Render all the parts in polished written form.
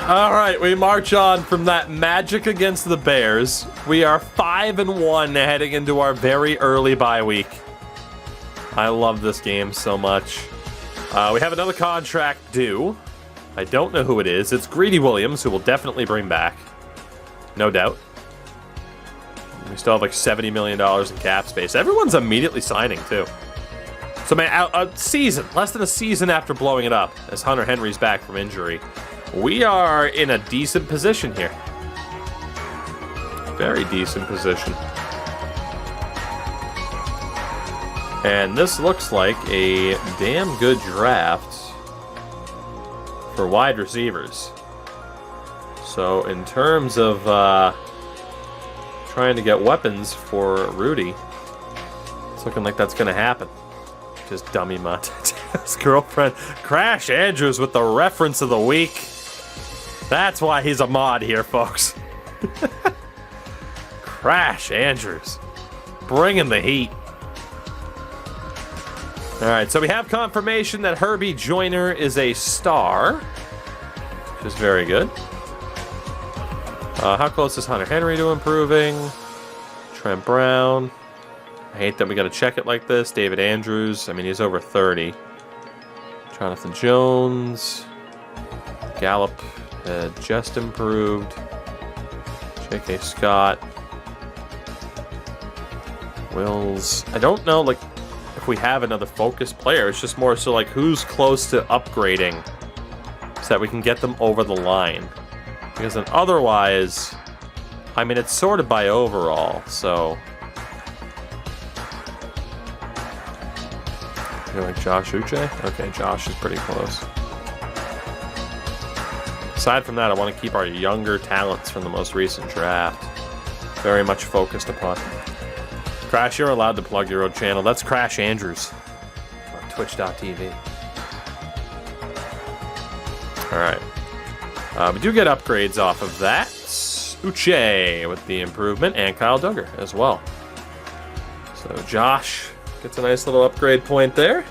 All right, we march on from that magic against the Bears. We are 5-1 heading into our very early bye week. I love this game so much. We have another contract due. I don't know who it is. It's Greedy Williams, who we'll definitely bring back. No doubt. We still have like $70 million in cap space. Everyone's immediately signing, too. So, man, a season, less than a season after blowing it up, as Hunter Henry's back from injury, we are in a decent position here. Very decent position. And this looks like a damn good draft for wide receivers. So, in terms of trying to get weapons for Rudy, it's looking like that's going to happen. Just dummy Montana's girlfriend. Crash Andrews with the reference of the week. That's why he's a mod here, folks. Crash Andrews. Bringing the heat. Alright, so we have confirmation that Herbie Joyner is a star. Which is very good. How close is Hunter Henry to improving? Trent Brown. I hate that we got to check it like this. David Andrews. I mean, he's over 30. Jonathan Jones. Gallup just improved. J.K. Scott. Wills. I don't know, like, if we have another focused player. It's just more so, like, who's close to upgrading so that we can get them over the line. Because then otherwise, I mean, it's sorted by overall, so... You like Josh Uche? Okay, Josh is pretty close. Aside from that, I want to keep our younger talents from the most recent draft very much focused upon. Crash, you're allowed to plug your own channel. That's Crash Andrews on Twitch.tv. Alright. We do get upgrades off of that. Uche with the improvement, and Kyle Duggar as well. So Josh gets a nice little upgrade point there.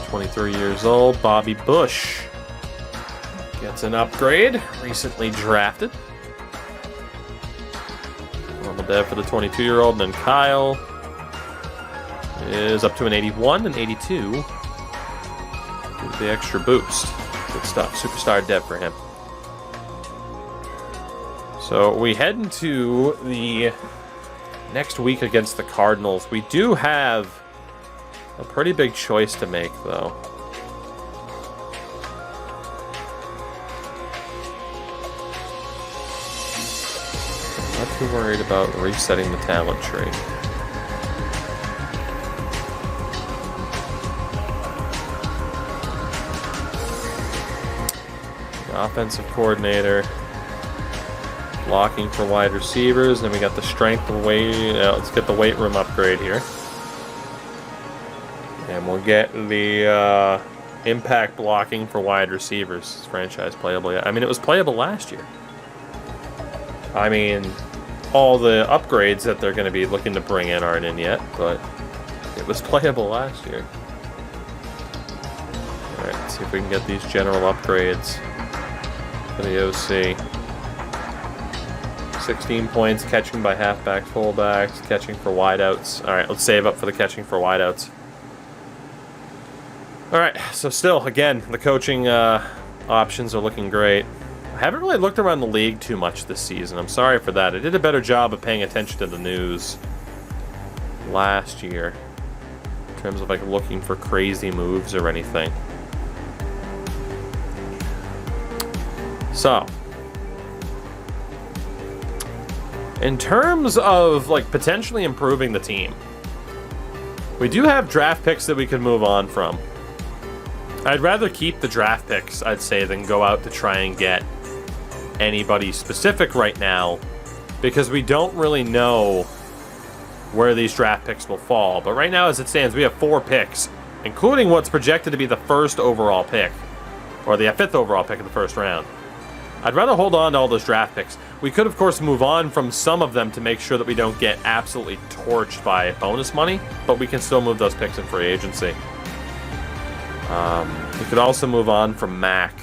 23 years old. Bobby Bush gets an upgrade. Recently drafted. Normal dev for the 22-year-old. And then Kyle is up to an 81 and 82. With the extra boost. Good stuff. Superstar dev for him. So we head into the next week against the Cardinals. We do have a pretty big choice to make, though. I'm not too worried about resetting the talent tree. The offensive coordinator. Blocking for wide receivers, and we got the strength and weight. Let's get the weight room upgrade here. And we'll get the impact blocking for wide receivers. It's franchise playable. I mean, it was playable last year. I mean, all the upgrades that they're going to be looking to bring in aren't in yet, but it was playable last year. Alright, let's see if we can get these general upgrades for the OC. 16 points, catching by halfbacks, fullbacks, catching for wideouts. Alright, let's save up for the catching for wideouts. Alright, so still, again, the coaching options are looking great. I haven't really looked around the league too much this season. I'm sorry for that. I did a better job of paying attention to the news last year. In terms of, like, looking for crazy moves or anything. So... in terms of, like, potentially improving the team, we do have draft picks that we could move on from. I'd rather keep the draft picks, I'd say, than go out to try and get anybody specific right now, because we don't really know where these draft picks will fall. But right now, as it stands, we have 4 picks, including what's projected to be the first overall pick, or the 5th overall pick of the first round. I'd rather hold on to all those draft picks. We could, of course, move on from some of them to make sure that we don't get absolutely torched by bonus money, but we can still move those picks in free agency. We could also move on from Mac,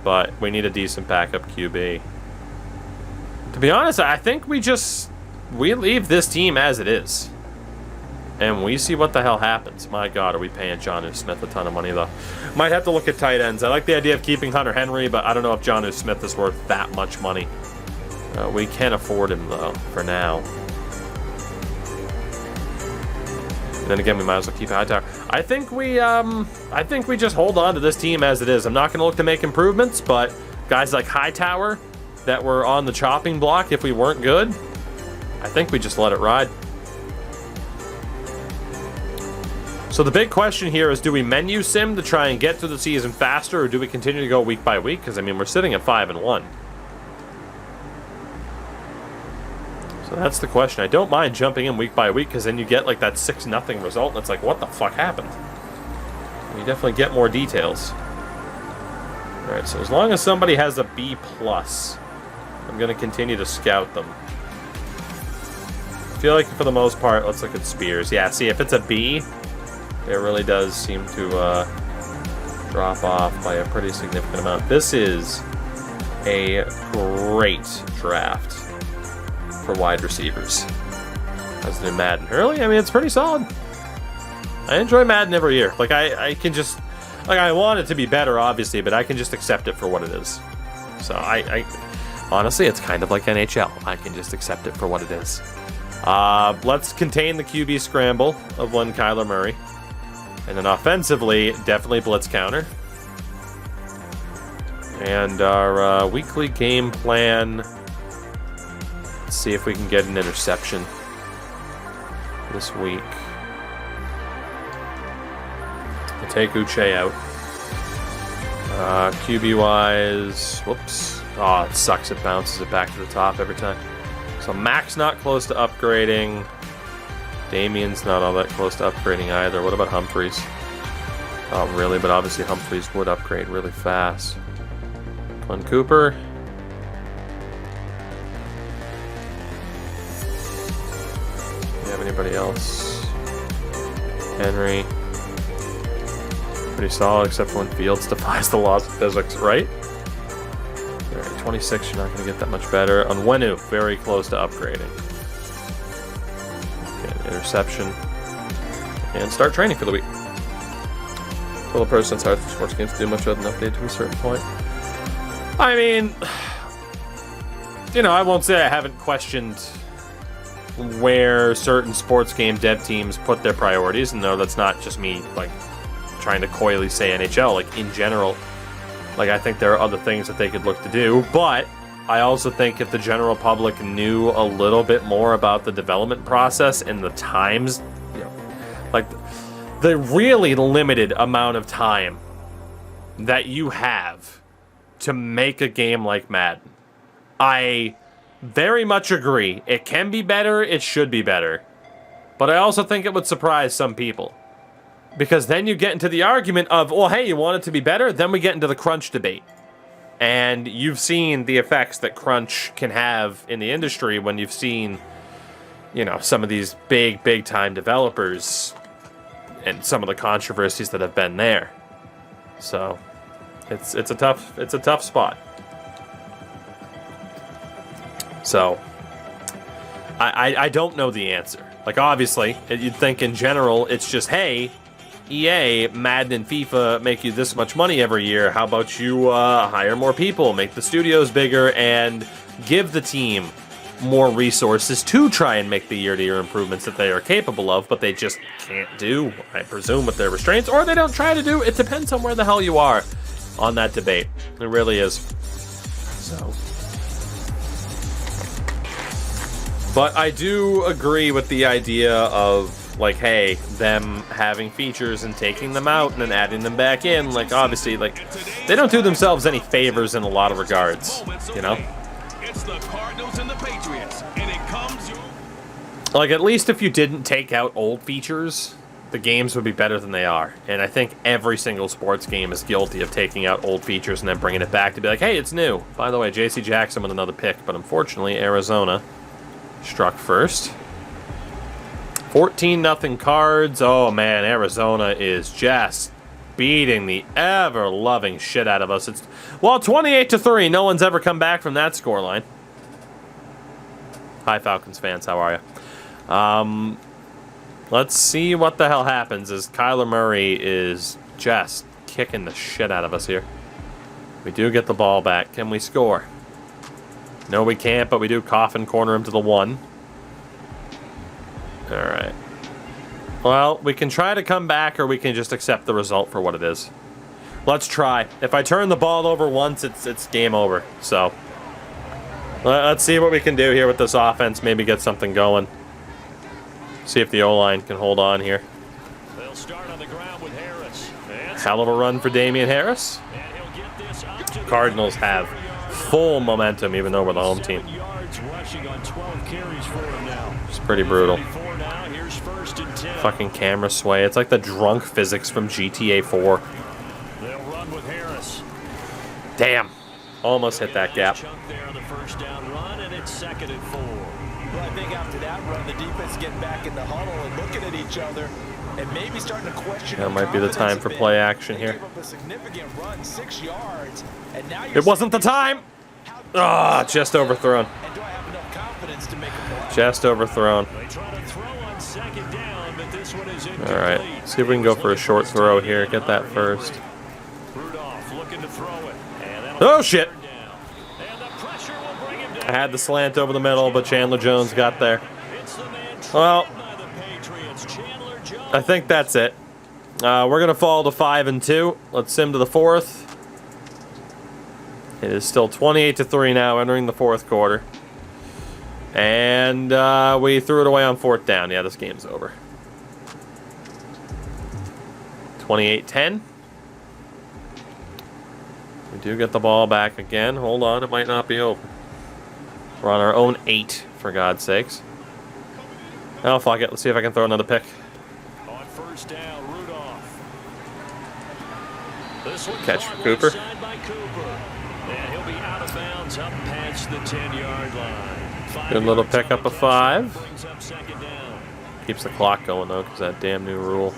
but we need a decent backup QB. To be honest, I think we leave this team as it is. And we see what the hell happens. My God, are we paying Jonnu Smith a ton of money, though? Might have to look at tight ends. I like the idea of keeping Hunter Henry, but I don't know if Jonnu Smith is worth that much money. We can afford him, though, for now. And then again, we might as well keep Hightower. I think we just hold on to this team as it is. I'm not going to look to make improvements, but guys like Hightower that were on the chopping block if we weren't good, I think we just let it ride. So the big question here is, do we menu sim to try and get through the season faster, or do we continue to go week by week? Because, I mean, we're sitting at 5-1. So that's the question. I don't mind jumping in week by week, because then you get, like, that 6-0 result, and it's like, what the fuck happened? And you definitely get more details. All right, so as long as somebody has a B+, I'm going to continue to scout them. I feel like, for the most part, let's look at Spears. Yeah, see, if it's a B, it really does seem to drop off by a pretty significant amount. This is a great draft for wide receivers. As in Madden. Really? I mean, it's pretty solid. I enjoy Madden every year. Like, I can just... Like, I want it to be better, obviously, but I can just accept it for what it is. So, I honestly, it's kind of like NHL. I can just accept it for what it is. Let's contain the QB scramble of one Kyler Murray. And then offensively, definitely blitz counter. And our weekly game plan, let's see if we can get an interception this week. We'll take Uche out. QB-wise, whoops. Oh, it sucks. It bounces it back to the top every time. So Mac's not close to upgrading. Damien's not all that close to upgrading either. What about Humphreys? Oh, really? But obviously Humphreys would upgrade really fast. Glenn Cooper. Do you have anybody else? Henry. Pretty solid, except for when Fields defies the laws of physics, right? All right, 26, you're not going to get that much better. Onwenu, very close to upgrading. Interception, and start training for the week. Total person hard for sports games to do much of an update to a certain point. I mean, you know, I won't say I haven't questioned where certain sports game dev teams put their priorities, and no, that's not just me, like, trying to coyly say NHL. Like, in general, like, I think there are other things that they could look to do, but I also think if the general public knew a little bit more about the development process and the times, you know, like the really limited amount of time that you have to make a game like Madden. I very much agree. It can be better. It should be better. But I also think it would surprise some people. Because then you get into the argument of, well, hey, you want it to be better? Then we get into the crunch debate. And you've seen the effects that crunch can have in the industry when you've seen, you know, some of these big time developers and some of the controversies that have been there. So it's a tough spot. So I don't know the answer. Like, obviously, you'd think in general it's just, hey, EA, Madden, and FIFA make you this much money every year. How about you hire more people, make the studios bigger, and give the team more resources to try and make the year-to-year improvements that they are capable of, but they just can't do, I presume, with their restraints, or they don't try to do. It depends on where the hell you are on that debate. It really is. So, but I do agree with the idea of, like, hey, them having features and taking them out and then adding them back in, like, obviously, like, they don't do themselves any favors in a lot of regards, you know? It's the Cardinals and the Patriots, and it comes... Like, at least if you didn't take out old features, the games would be better than they are. And I think every single sports game is guilty of taking out old features and then bringing it back to be like, hey, it's new. By the way, J.C. Jackson with another pick, but unfortunately, Arizona struck first. 14-0 Cards. Oh, man, Arizona is just beating the ever-loving shit out of us. It's, well, 28-3. No one's ever come back from that scoreline. Hi, Falcons fans. How are you? Let's see what the hell happens as Kyler Murray is just kicking the shit out of us here. We do get the ball back. Can we score? No, we can't, but we do coffin corner him to the 1. All right. Well, we can try to come back, or we can just accept the result for what it is. Let's try. If I turn the ball over once, it's game over. So, let's see what we can do here with this offense. Maybe get something going. See if the O-line can hold on here. They'll start on the ground with Harris. Hell of a run for Damian Harris. Cardinals have full momentum, even though we're the home team. It's pretty brutal. Fucking camera sway. It's like the drunk physics from GTA 4. They'll run with Harris. Damn. Almost hit that gap. There on the first down run, and it's 2nd and 4. Well, I think after that run, the defense getting back in the huddle and looking at each other and maybe starting to question. That might be the time for play action here. A significant run, 6 yards, and now it wasn't the time. Ah, just overthrown. And do I have enough confidence to make a play? Just overthrown. They try to throw on 2nd down, but this one is incomplete. All right, see if we can go for a short throw here. Get that first. Rudolph looking to throw it. Oh shit! I had the slant over the middle, but Chandler Jones got there. Well, I think that's it. We're gonna fall to 5-2. Let's sim to the 4th. It is still 28-3 now, entering the 4th quarter. And we threw it away on 4th down. Yeah, this game's over. 28-10. We do get the ball back again. Hold on, it might not be over. We're on our own 8, for God's sakes. Oh, fuck it. Let's see if I can throw another pick. On first down, Rudolph. This one catch for Cooper. By Cooper. And he'll be out of bounds up past the 10-yard line. Good little pick up of 5. Brings up 2nd down. Keeps the clock going, though, because that damn new rule.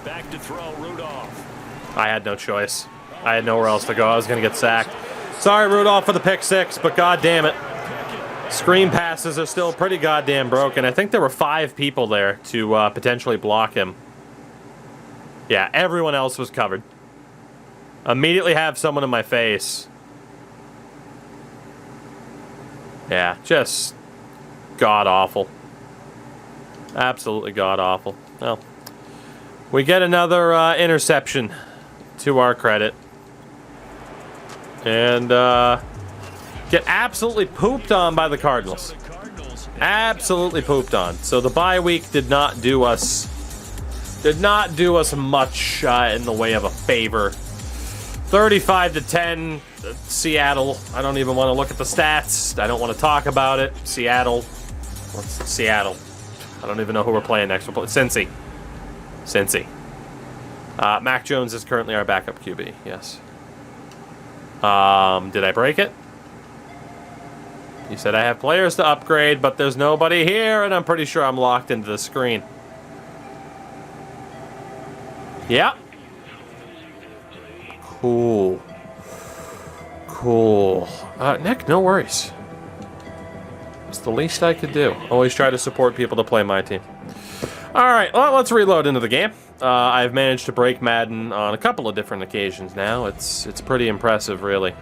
Back to throw, Rudolph. I had no choice. I had nowhere else to go. I was going to get sacked. Sorry, Rudolph, for the pick 6, but god damn it. Screen passes are still pretty goddamn broken. I think there were 5 people there to potentially block him. Yeah, everyone else was covered. Immediately have someone in my face. Yeah, just god-awful. Absolutely god-awful. Well, we get another interception to our credit. And get absolutely pooped on by the Cardinals. Absolutely pooped on. So the bye week did not do us much in the way of a favor. 35-10, Seattle. I don't even want to look at the stats. I don't want to talk about it. Seattle. What's Seattle? I don't even know who we're playing next. We're playing Cincy. Mac Jones is currently our backup QB. Yes. Did I break it? You said I have players to upgrade, but there's nobody here, and I'm pretty sure I'm locked into the screen. Yeah. Cool. Nick, no worries. It's the least I could do. Always try to support people to play my team. Alright, well, let's reload into the game. I've managed to break Madden on a couple of different occasions now. It's pretty impressive, really.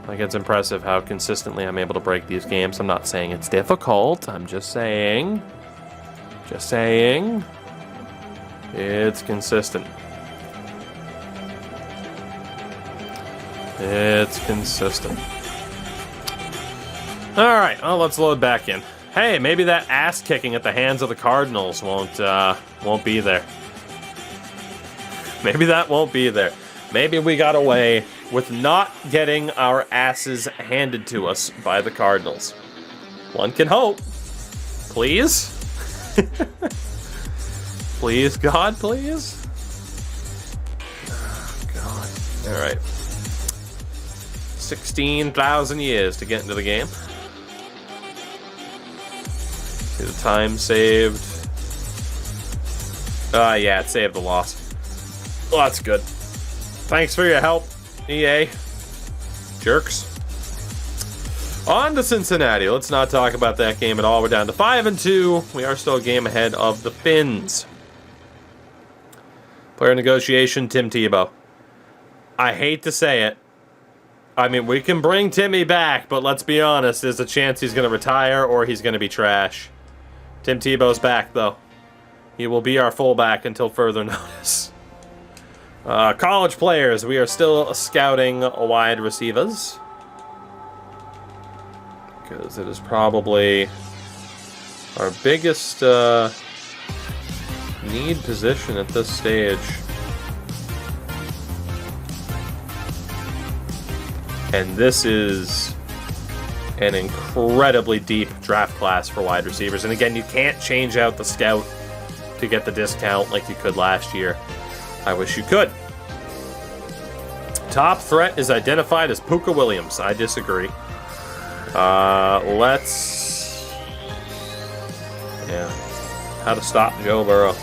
Like, it's impressive how consistently I'm able to break these games. I'm not saying it's difficult. I'm just saying. It's consistent. It's consistent. Alright, well, let's load back in. Hey, maybe that ass kicking at the hands of the Cardinals won't be there. Maybe that won't be there. Maybe we got away with not getting our asses handed to us by the Cardinals. One can hope. Please? Please, God, please? Oh, God. Alright. 16,000 years to get into the game. See the time saved. Yeah, it saved the loss. Well, that's good. Thanks for your help, EA. Jerks. On to Cincinnati. Let's not talk about that game at all. We're down to 5-2. We are still a game ahead of the Finns. Player negotiation, Tim Tebow. I hate to say it. I mean, we can bring Timmy back, but let's be honest. There's a chance he's going to retire or he's going to be trash. Tim Tebow's back, though. He will be our fullback until further notice. College players. We are still scouting wide receivers. Because it is probably our biggest need position at this stage. And this is an incredibly deep draft class for wide receivers. And again, you can't change out the scout to get the discount like you could last year. I wish you could. Top threat is identified as Puka Williams. I disagree. Let's... Yeah. How to stop Joe Burrow.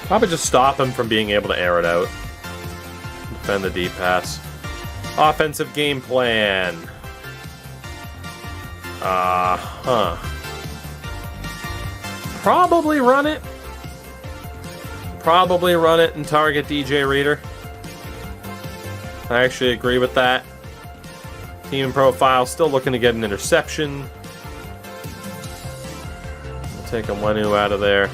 Probably just stop him from being able to air it out. Defend the deep pass. Offensive game plan. Probably run it. Probably run it and target DJ Reader. I actually agree with that. Team profile, still looking to get an interception. We'll take a Wenu out of there.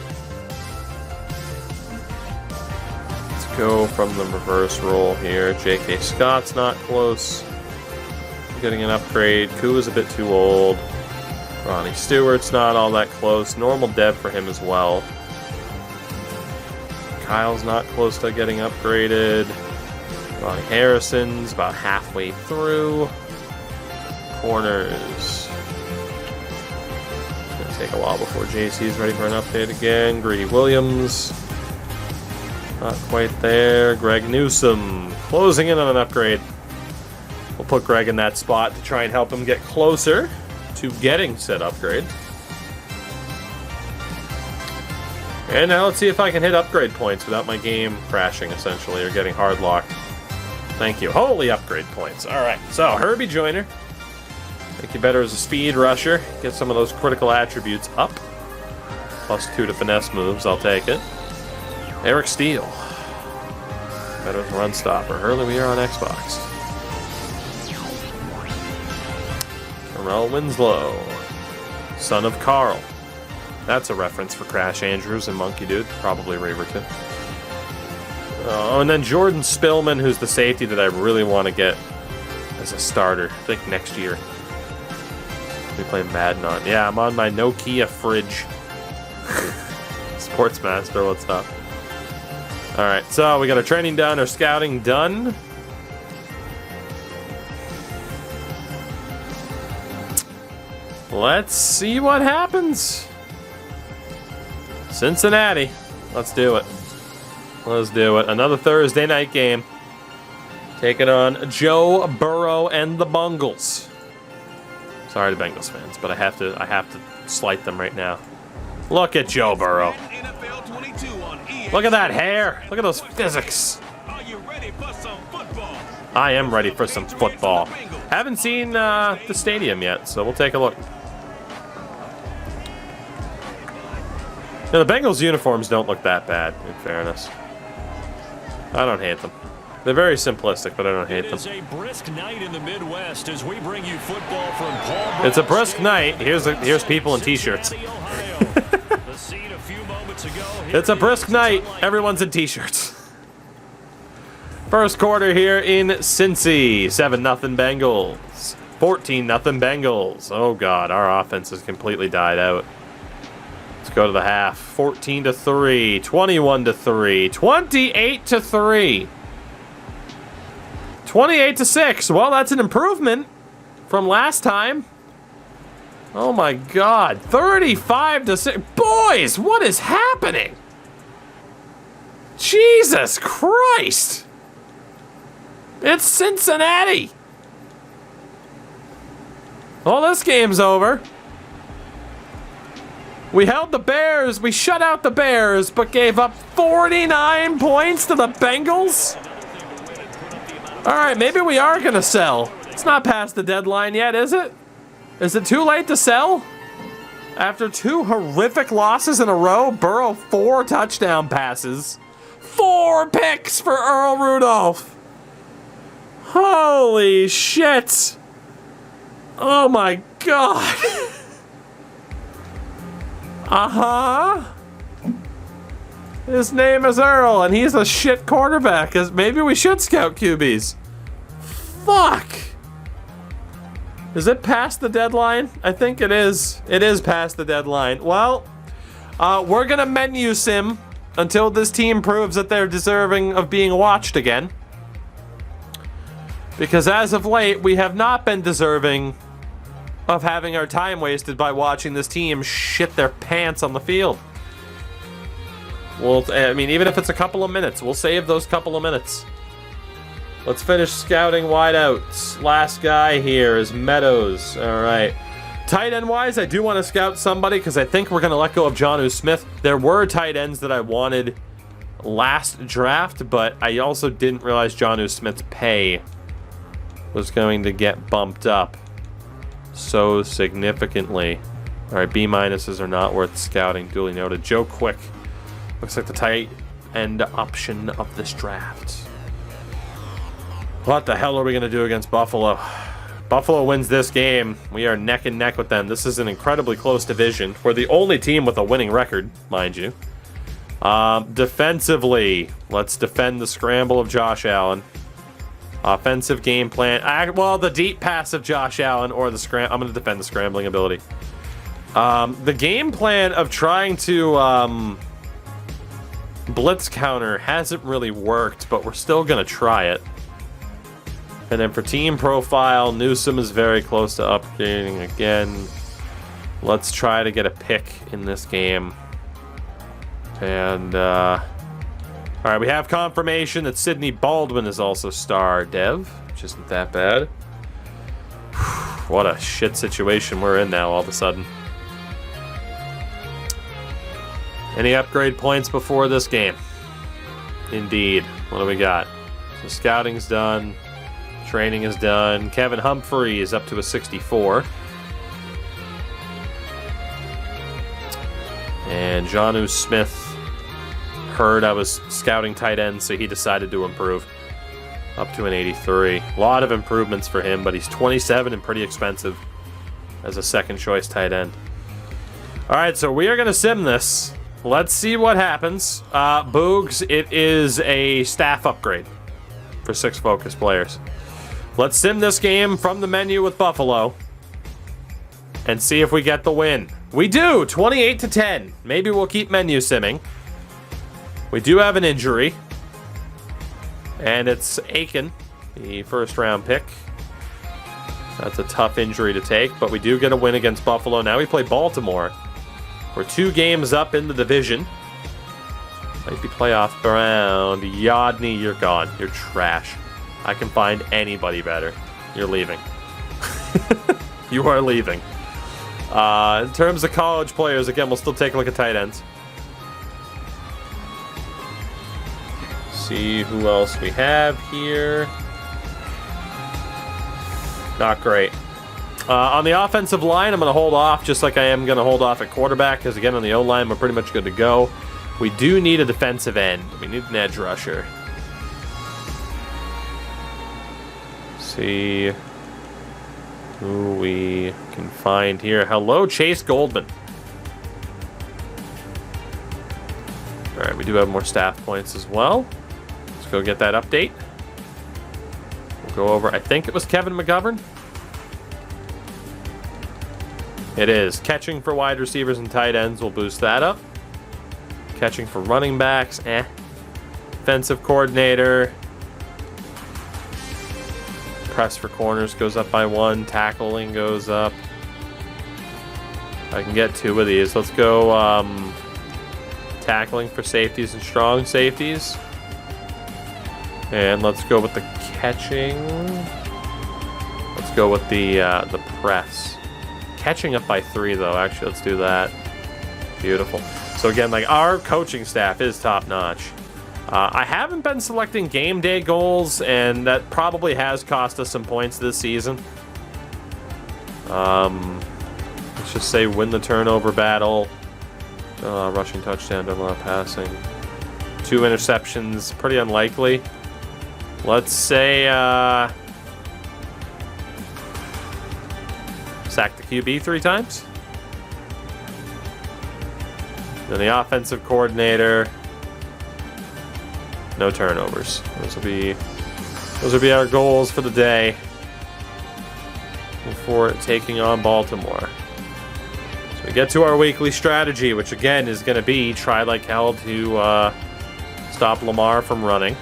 Let's go from the reverse roll here. J.K. Scott's not close. Getting an upgrade. Koo is a bit too old. Ronnie Stewart's not all that close. Normal dev for him as well. Kyle's not close to getting upgraded. Ronnie Harrison's about halfway through. Corners. It's gonna take a while before JC's ready for an update again. Greedy Williams. Not quite there. Greg Newsome closing in on an upgrade. We'll put Greg in that spot to try and help him get closer to getting said upgrade. And now let's see if I can hit upgrade points without my game crashing, essentially, or getting hard locked. Thank you. Holy upgrade points. Alright, so Herbie Joyner. Make you better as a speed rusher. Get some of those critical attributes up. +2 to finesse moves, I'll take it. Eric Steele. Better as a run stopper. Hurley, we are on Xbox. Terrell Winslow. Son of Carl. That's a reference for Crash Andrews and Monkey Dude. Probably Reaverton. Oh, and then Jordan Spillman, who's the safety that I really want to get as a starter. I think next year. We play Madden on. Yeah, I'm on my Nokia fridge. Sportsmaster, what's up? Alright, so we got our training done, our scouting done. Let's see what happens. Cincinnati. Let's do it. Let's do it. Another Thursday night game. Taking on Joe Burrow and the Bengals. Sorry to Bengals fans, but I have to slight them right now. Look at Joe Burrow. Look at that hair. Look at those physics. I am ready for some football. Haven't seen the stadium yet, so we'll take a look. Now, the Bengals uniforms don't look that bad, in fairness. I don't hate them. They're very simplistic, but I don't hate them. It's a brisk night in the Midwest as we bring you football from Paul. It's a brisk night. Here's people in t-shirts. It's a brisk night. Everyone's in t-shirts. First quarter here in Cincy. 7-0 Bengals. 14-0 Bengals. Oh God, our offense has completely died out. Let's go to the half. 14-3, 21-3, 28-3, 28-6. Well, that's an improvement from last time. Oh my God, 35-6. Boys, what is happening? Jesus Christ! It's Cincinnati. Well, this game's over. We held the Bears. We shut out the Bears, but gave up 49 points to the Bengals. All right, maybe we are going to sell. It's not past the deadline yet, is it? Is it too late to sell? After 2 horrific losses in a row, Burrow 4 touchdown passes. 4 picks for Earl Rudolph. Holy shit. Oh my God. Uh-huh. His name is Earl, and he's a shit quarterback. Maybe we should scout QBs. Fuck. Is it past the deadline? I think it is. It is past the deadline. Well, we're going to menu sim until this team proves that they're deserving of being watched again. Because as of late, we have not been deserving of having our time wasted by watching this team shit their pants on the field. Well, I mean, even if it's a couple of minutes, we'll save those couple of minutes. Let's finish scouting wideouts. Last guy here is Meadows. All right. Tight end wise, I do want to scout somebody because I think we're going to let go of Jonnu Smith. There were tight ends that I wanted last draft, but I also didn't realize Jonnu Smith's pay was going to get bumped up so significantly. All right, B minuses are not worth scouting. Duly noted. Joe Quick looks like the tight end option of this draft. What the hell are we going to do against Buffalo? Buffalo wins this game. We are neck and neck with them. This is an incredibly close division. We're the only team with a winning record, mind you. Defensively, let's defend the scramble of Josh Allen. Offensive game plan. Well, the deep pass of Josh Allen or the I'm going to defend the scrambling ability. The game plan of trying to blitz counter hasn't really worked, but we're still going to try it. And then for team profile, Newsome is very close to upgrading again. Let's try to get a pick in this game. And, all right, we have confirmation that Sidney Baldwin is also star dev, which isn't that bad. What a shit situation we're in now all of a sudden. Any upgrade points before this game? Indeed. What do we got? So scouting's done. Training is done. Kevin Humphrey is up to a 64. And Jonnu Smith heard I was scouting tight ends, so he decided to improve. Up to an 83. A lot of improvements for him, but he's 27 and pretty expensive as a second choice tight end. All right, so we are going to sim this. Let's see what happens. Boogs, it is a staff upgrade for 6 focus players. Let's sim this game from the menu with Buffalo and see if we get the win. We do, 28-10. Maybe we'll keep menu simming. We do have an injury, and it's Aiken, the first round pick. That's a tough injury to take, but we do get a win against Buffalo. Now we play Baltimore. We're 2 games up in the division. Might be playoff round. Yodney, you're gone. You're trash. I can find anybody better. You're leaving. You are leaving. In terms of college players, again, we'll still take a look at tight ends. See who else we have here. Not great. On the offensive line, I'm going to hold off, just like I am going to hold off at quarterback, because again, on the O-line, we're pretty much good to go. We do need a defensive end. We need an edge rusher. See who we can find here. Hello, Chase Goldman. All right, we do have more staff points as well. Let's go get that update. We'll go over, I think it was Kevin McGovern. It is. Catching for wide receivers and tight ends will boost that up. Catching for running backs, Defensive coordinator. Press for corners goes up by 1. Tackling goes up. I can get 2 of these. Let's go tackling for safeties and strong safeties. And let's go with the catching. Let's go with the press. Catching up by 3, though. Actually, let's do that. Beautiful. So again, like, our coaching staff is top notch. I haven't been selecting game day goals, and that probably has cost us some points this season. Let's just say win the turnover battle. Rushing touchdown, done a lot of passing. 2 interceptions, pretty unlikely. Let's say sack the QB 3 times. Then the offensive coordinator. No turnovers. Those will be our goals for the day before taking on Baltimore. So we get to our weekly strategy, which again is going to be try like hell to stop Lamar from running.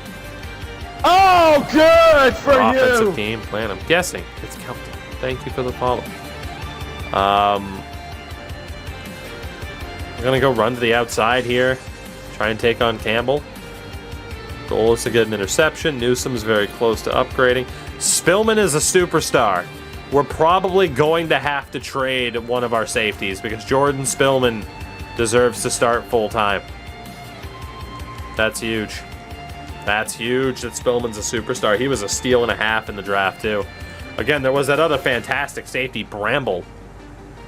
Oh, good for Our you! offensive game plan. I'm guessing it's Kelton. Thank you for the follow. We're going to go run to the outside here. Try and take on Campbell. Goal is to get an interception. Newsom's very close to upgrading. Spillman is a superstar. We're probably going to have to trade one of our safeties because Jordan Spillman deserves to start full-time. That's huge. That's huge that Spillman's a superstar. He was a steal and a half in the draft, too. Again, there was that other fantastic safety, Bramble.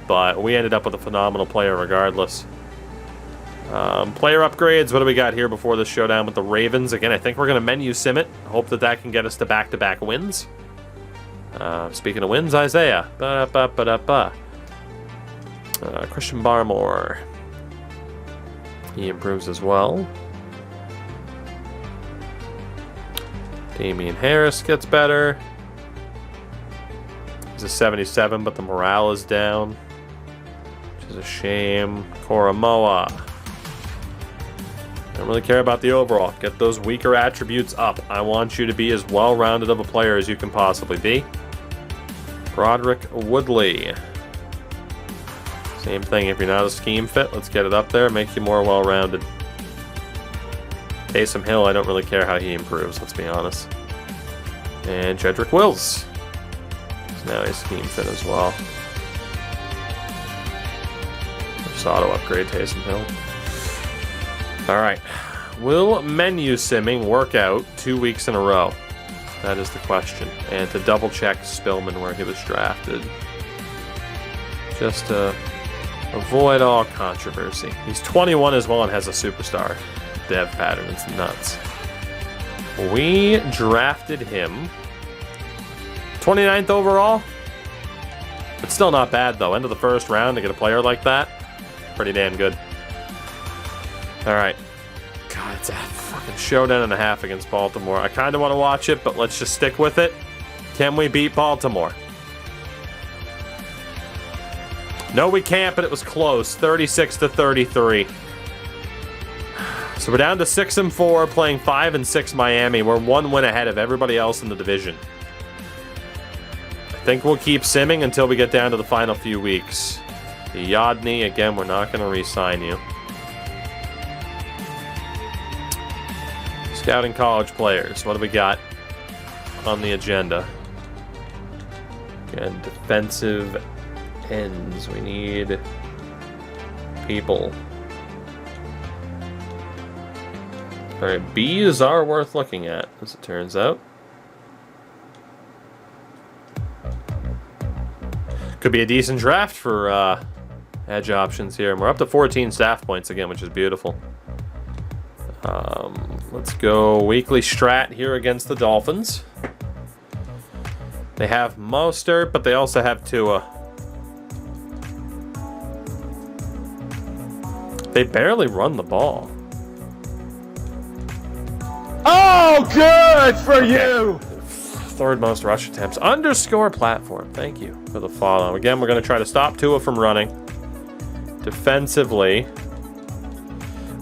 But we ended up with a phenomenal player regardless. Player upgrades. What do we got here before the showdown with the Ravens? Again, I think we're going to menu sim it. Hope that that can get us to back-to-back wins. Speaking of wins, Isaiah. Christian Barmore. He improves as well. Damian Harris gets better. He's a 77, but the morale is down, which is a shame. Koromoa. I don't really care about the overall. Get those weaker attributes up. I want you to be as well-rounded of a player as you can possibly be. Broderick Woodley. Same thing. If you're not a scheme fit, let's get it up there. Make you more well-rounded. Taysom Hill, I don't really care how he improves, let's be honest. And Jedrick Wills. He's now a scheme fit as well. Just auto-upgrade Taysom Hill. Alright. Will menu simming work out 2 weeks in a row? That is the question. And to double-check Spillman where he was drafted. Just to avoid all controversy. He's 21 as well and has a superstar dev pattern. It's nuts. We drafted him 29th overall. It's still not bad, though. End of the first round to get a player like that. Pretty damn good. Alright. God, it's a fucking showdown and a half against Baltimore. I kind of want to watch it, but let's just stick with it. Can we beat Baltimore? No, we can't, but it was close. 36-33. So we're down to 6-4, playing 5-6 Miami. We're 1 win ahead of everybody else in the division. I think we'll keep simming until we get down to the final few weeks. Yodney, again, we're not going to re-sign you. Scouting college players. What do we got on the agenda? Again, defensive ends. We need people. Alright, B's are worth looking at, as it turns out. Could be a decent draft for edge options here. And we're up to 14 staff points again, which is beautiful. Let's go weekly strat here against the Dolphins. They have Mostert, but they also have Tua. They barely run the ball. Oh, good for you! Third most rush attempts. Underscore platform. Thank you for the follow. Again, we're going to try to stop Tua from running. Defensively,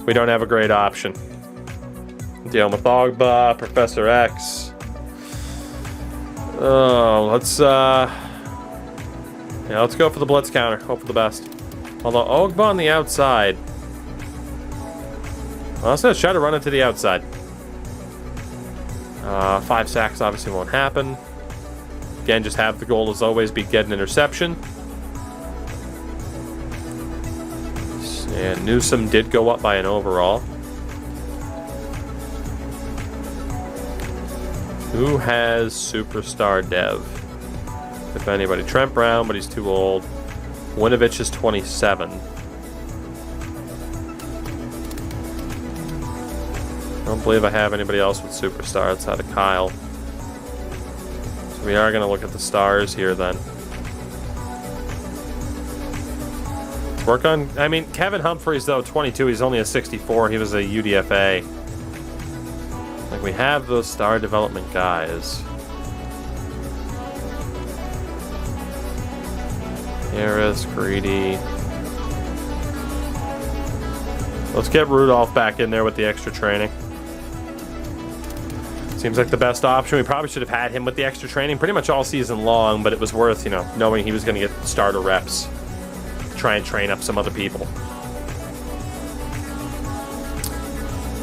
we don't have a great option. Dealing with Ogba, Professor X. Oh, let's go for the blitz counter. Hope for the best. Although Ogba on the outside. Well, let's try to run it to the outside. 5 sacks obviously won't happen. Again, just have the goal as always be get an interception. And Newsom did go up by an overall. Who has superstar dev? If anybody. Trent Brown, but he's too old. Winovich is 27. I don't believe I have anybody else with superstar outside of Kyle. So we are going to look at the stars here then. Let's work on... I mean, Kevin Humphreys, though, 22. He's only a 64. He was a UDFA. Like, we have those star development guys. Harris, Greedy. Let's get Rudolph back in there with the extra training. Seems like the best option. We probably should have had him with the extra training pretty much all season long, but it was worth, you know, knowing he was going to get starter reps. Try and train up some other people.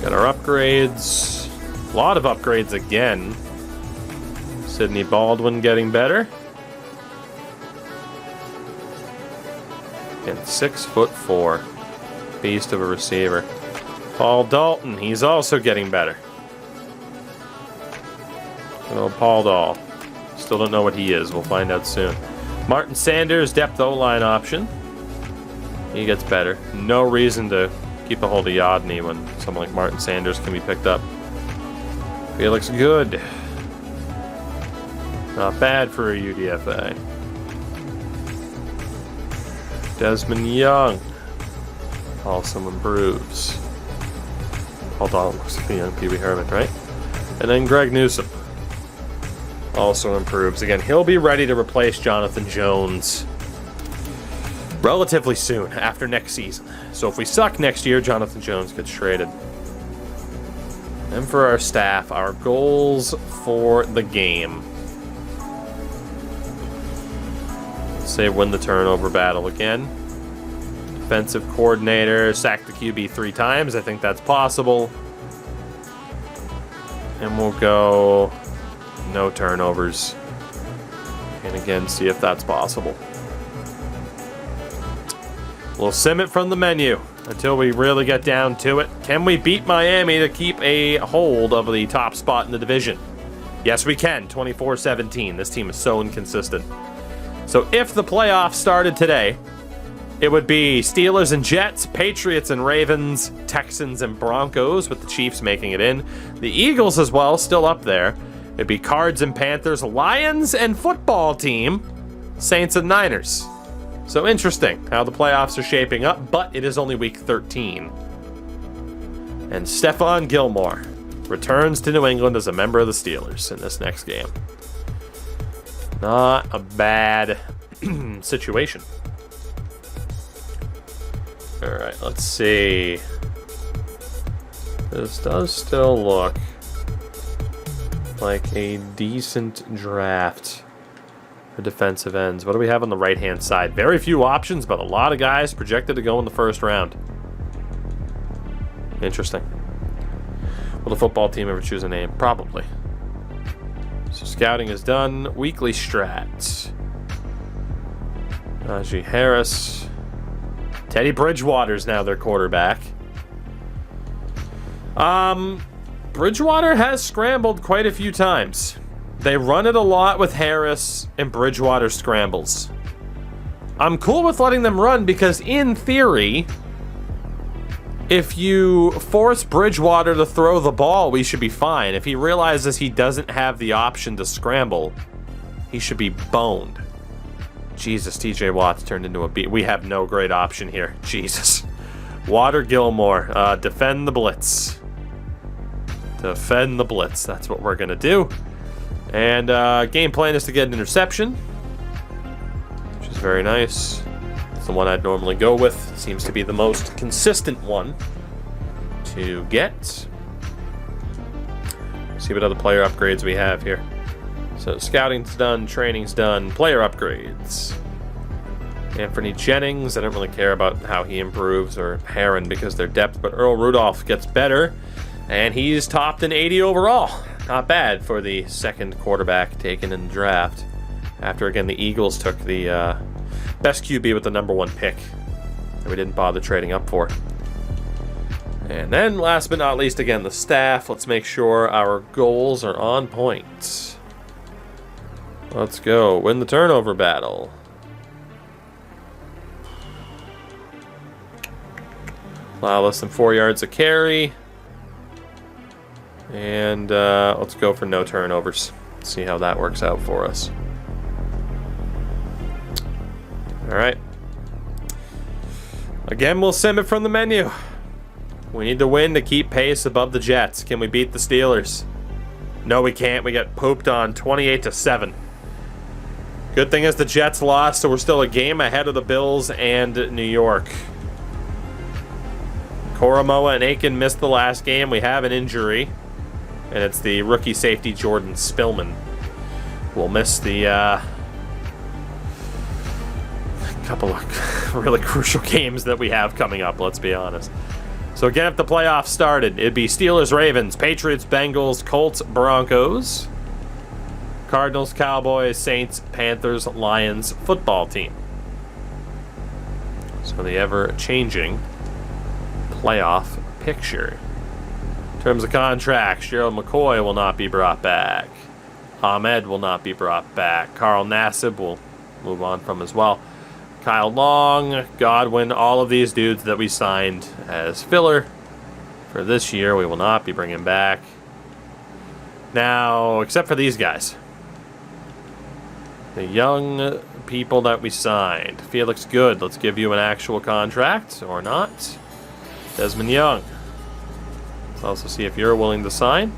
Got our upgrades. A lot of upgrades again. Sidney Baldwin getting better. And 6'4". Beast of a receiver. Paul Dalton, he's also getting better. Good old Paul Dahl. Still don't know what he is. We'll find out soon. Martin Sanders, depth O-line option. He gets better. No reason to keep a hold of Yodney when someone like Martin Sanders can be picked up. Felix Good. Not bad for a UDFA. Desmond Young also improves. Hold on, looks like a young Pee Wee Herman, right? And then Greg Newsom also improves. Again, he'll be ready to replace Jonathan Jones relatively soon after next season. So if we suck next year, Jonathan Jones gets traded. And for our staff, our goals for the game. Let's say win the turnover battle again. Defensive coordinator, sack the QB 3 times. I think that's possible. And we'll go no turnovers. And again, see if that's possible. We'll sim it from the menu until we really get down to it. Can we beat Miami to keep a hold of the top spot in the division? Yes, we can. 24-17. This team is so inconsistent. So if the playoffs started today, it would be Steelers and Jets, Patriots and Ravens, Texans and Broncos, with the Chiefs making it in. The Eagles as well, still up there. It'd be Cards and Panthers, Lions and football team, Saints and Niners. So interesting how the playoffs are shaping up, but it is only week 13. And Stephon Gilmore returns to New England as a member of the Steelers in this next game. Not a bad situation. All right, let's see. This does still look like a decent draft for defensive ends. What do we have on the right-hand side? Very few options, but a lot of guys projected to go in the first round. Interesting. Will the football team ever choose a name? Probably. So scouting is done. Weekly strats. Najee Harris. Teddy Bridgewater's now their quarterback. Bridgewater has scrambled quite a few times. They run it a lot with Harris, and Bridgewater scrambles. I'm cool with letting them run because, in theory, if you force Bridgewater to throw the ball, we should be fine. If he realizes he doesn't have the option to scramble, he should be boned. Jesus, TJ Watt's turned into a beat. We have no great option here. Jesus. Water Gilmore, defend the blitz. Defend the blitz. That's what we're going to do. And game plan is to get an interception, which is very nice. It's the one I'd normally go with. Seems to be the most consistent one to get. See what other player upgrades we have here. So scouting's done, training's done, player upgrades. Anthony Jennings, I don't really care about how he improves, or Heron because they're depth, but Earl Rudolph gets better, and he's topped in 80 overall. Not bad for the second quarterback taken in the draft. After, again, the Eagles took the best QB with the #1 pick that we didn't bother trading up for. And then, last but not least, again, the staff. Let's make sure our goals are on point. Let's go. Win the turnover battle. Allow less than 4 yards a carry. And let's go for no turnovers. See how that works out for us. All right. Again, we'll sim it from the menu. We need to win to keep pace above the Jets. Can we beat the Steelers? No, we can't. We got pooped on 28-7. Good thing is the Jets lost, so we're still a game ahead of the Bills and New York. Koromoa and Aiken missed the last game. We have an injury, and it's the rookie safety Jordan Spillman. We'll miss the couple of really crucial games that we have coming up, let's be honest. So again, if the playoffs started, it'd be Steelers, Ravens, Patriots, Bengals, Colts, Broncos, Cardinals, Cowboys, Saints, Panthers, Lions football team. So the ever-changing playoff picture. In terms of contracts, Gerald McCoy will not be brought back. Ahmed will not be brought back. Carl Nassib will move on from as well. Kyle Long, Godwin, all of these dudes that we signed as filler for this year, we will not be bringing back. Now, except for these guys. The young people that we signed. Felix Good, let's give you an actual contract, or not. Desmond Young. Let's also see if you're willing to sign.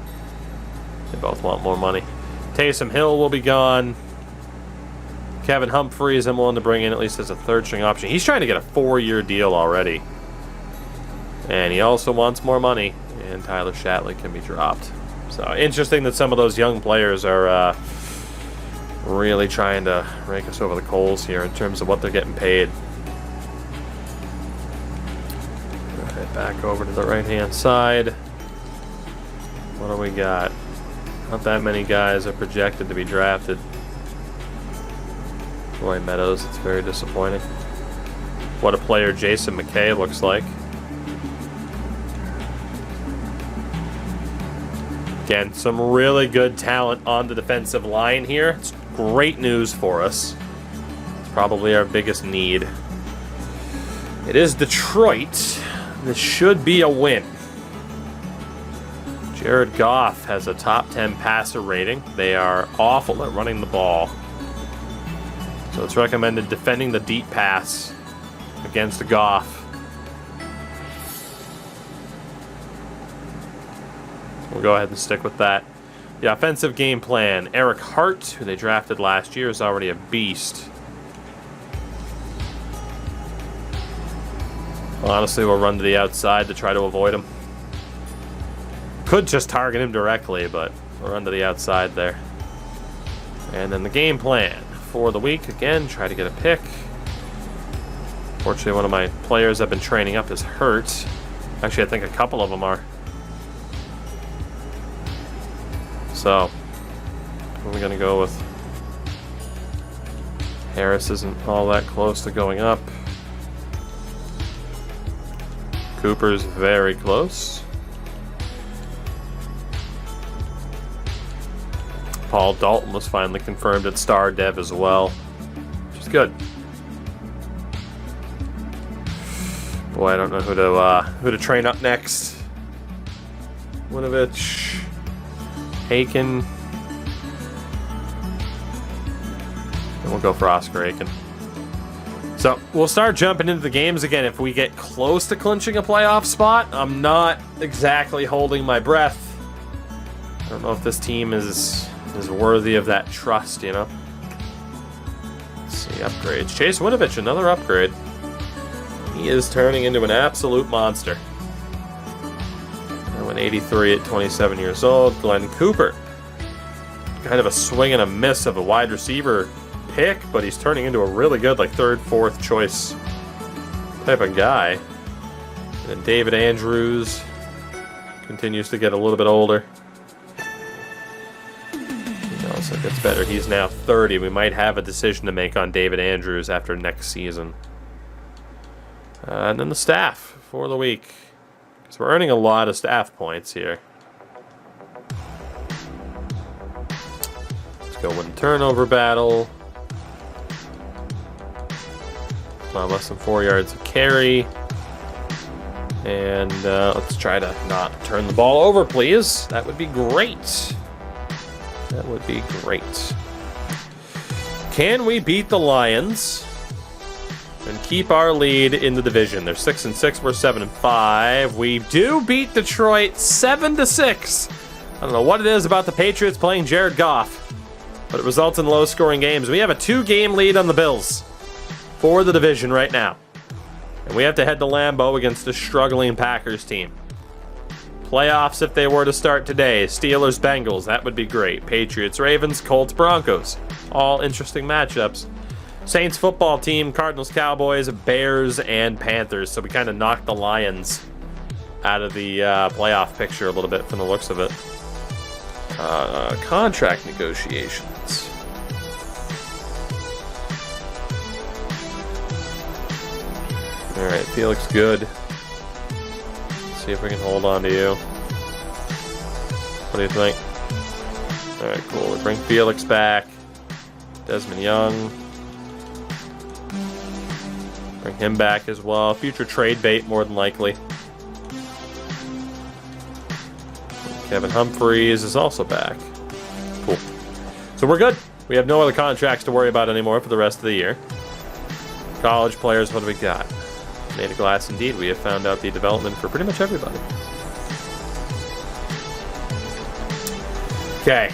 They both want more money. Taysom Hill will be gone. Kevin Humphreys, I'm willing to bring in at least as a third-string option. He's trying to get a 4-year deal already. And he also wants more money. And Tyler Shatley can be dropped. So, interesting that some of those young players are really trying to rake us over the coals here in terms of what they're getting paid. Right, back over to the right-hand side. What do we got? Not that many guys are projected to be drafted. Roy Meadows, it's very disappointing. What a player Jason McKay looks like. Again, some really good talent on the defensive line here. It's great news for us. It's probably our biggest need. It is Detroit. This should be a win. Jared Goff has a top 10 passer rating. They are awful at running the ball. So it's recommended defending the deep pass against Goff. We'll go ahead and stick with that. The offensive game plan. Eric Hart, who they drafted last year, is already a beast. Honestly, we'll run to the outside to try to avoid him. Could just target him directly, but we'll run to the outside there. And then the game plan for the week, again, try to get a pick. Fortunately, one of my players I've been training up is hurt. Actually, I think a couple of them are. So, what are we going to go with? Harris isn't all that close to going up. Cooper's very close. Paul Dalton was finally confirmed at Star Dev as well, which is good. Boy, I don't know who to train up next. Winovich, Aiken, and we'll go for Oscar Aiken. So we'll start jumping into the games again if we get close to clinching a playoff spot. I'm not exactly holding my breath. I don't know if this team is worthy of that trust, you know. Let's see, upgrades. Chase Winovich, another upgrade. He is turning into an absolute monster. I went 83 at 27 years old. Glenn Cooper. Kind of a swing and a miss of a wide receiver pick, but he's turning into a really good, like, third, fourth choice type of guy. And then David Andrews continues to get a little bit older. So it gets better. He's now 30. We might have a decision to make on David Andrews after next season. And then the staff for the week. So we're earning a lot of staff points here. Let's go win turnover battle. Come on, less than 4 yards of carry. And let's try to not turn the ball over, please. That would be great. That would be great. Can we beat the Lions and keep our lead in the division? They're 6-6. We're 7-5. We do beat Detroit 7-6. I don't know what it is about the Patriots playing Jared Goff, but it results in low-scoring games. We have a 2-game lead on the Bills for the division right now. And we have to head to Lambeau against a struggling Packers team. Playoffs if they were to start today. Steelers, Bengals, that would be great. Patriots, Ravens, Colts, Broncos. All interesting matchups. Saints football team, Cardinals, Cowboys, Bears, and Panthers. So we kind of knocked the Lions out of the playoff picture a little bit from the looks of it. Contract negotiations. All right, Felix good. Let's see if we can hold on to you. What do you think? All right, cool. We bring Felix back. Desmond Young. Bring him back as well. Future trade bait, more than likely. Kevin Humphreys is also back. Cool. So we're good. We have no other contracts to worry about anymore for the rest of the year. College players, what do we got? Made of glass indeed. We have found out the development for pretty much everybody. Okay.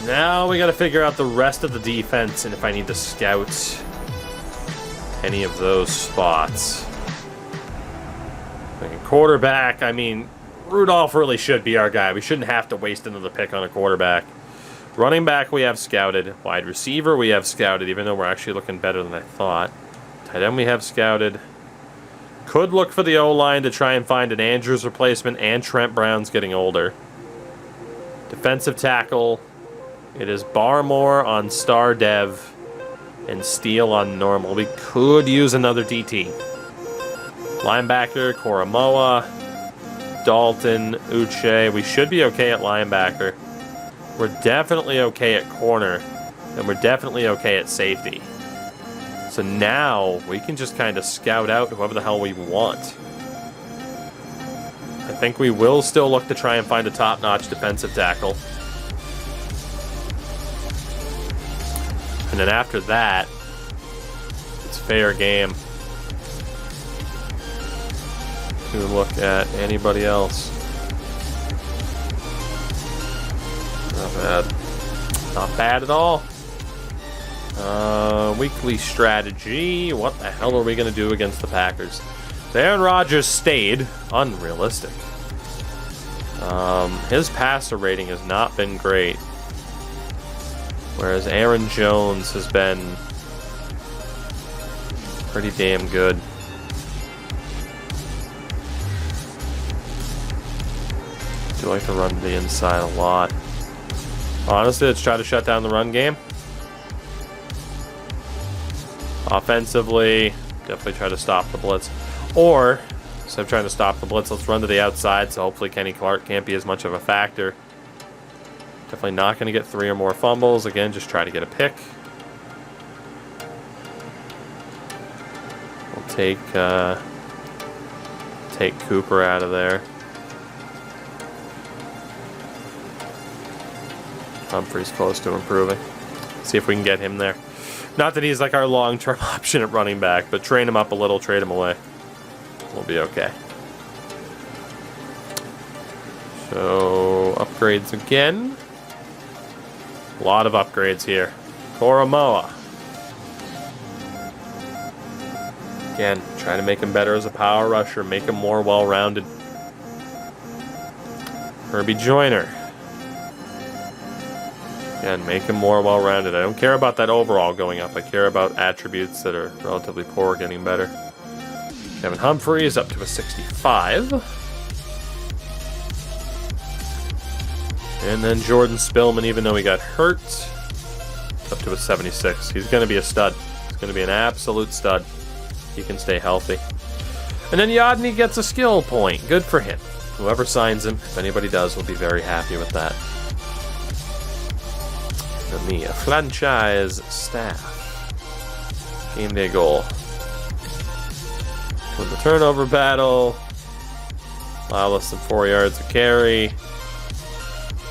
Now we got to figure out the rest of the defense and if I need to scout any of those spots. Like a quarterback, I mean, Rudolph really should be our guy. We shouldn't have to waste another pick on a quarterback. Running back we have scouted. Wide receiver we have scouted, even though we're actually looking better than I thought. Tight end we have scouted. Could look for the O-line to try and find an Andrews replacement, and Trent Brown's getting older. Defensive tackle, it is Barmore on star dev and Steele on normal. We could use another DT. Linebacker, Koromoa, Dalton, Uche. We should be okay at linebacker. We're definitely okay at corner, and we're definitely okay at safety. So now we can just kind of scout out whoever the hell we want. I think we will still look to try and find a top-notch defensive tackle. And then after that, it's fair game to look at anybody else. Not bad. Not bad at all. Weekly strategy. What the hell are we going to do against the Packers? Aaron Rodgers stayed. Unrealistic. His passer rating has not been great. Whereas Aaron Jones has been pretty damn good. I do like to run to the inside a lot. Honestly, let's try to shut down the run game. Offensively, definitely try to stop the blitz. Or, instead of trying to stop the blitz, let's run to the outside, so hopefully Kenny Clark can't be as much of a factor. Definitely not going to get 3 or more fumbles. Again, just try to get a pick. We'll take Cooper out of there. Humphrey's close to improving. See if we can get him there. Not that he's like our long-term option at running back, but train him up a little, trade him away. We'll be okay. So, upgrades again. A lot of upgrades here. Koromoa. Again, trying to make him better as a power rusher, make him more well-rounded. Herbie Joyner. Again, make him more well-rounded. I don't care about that overall going up. I care about attributes that are relatively poor getting better. Kevin Humphrey is up to a 65. And then Jordan Spillman, even though he got hurt, up to a 76. He's going to be a stud. He's going to be an absolute stud. he can stay healthy. And then Yodney gets a skill point. Good for him. Whoever signs him, if anybody does, will be very happy with that. And the franchise staff. Game day goal. With the turnover battle. Allow less than 4 yards of carry.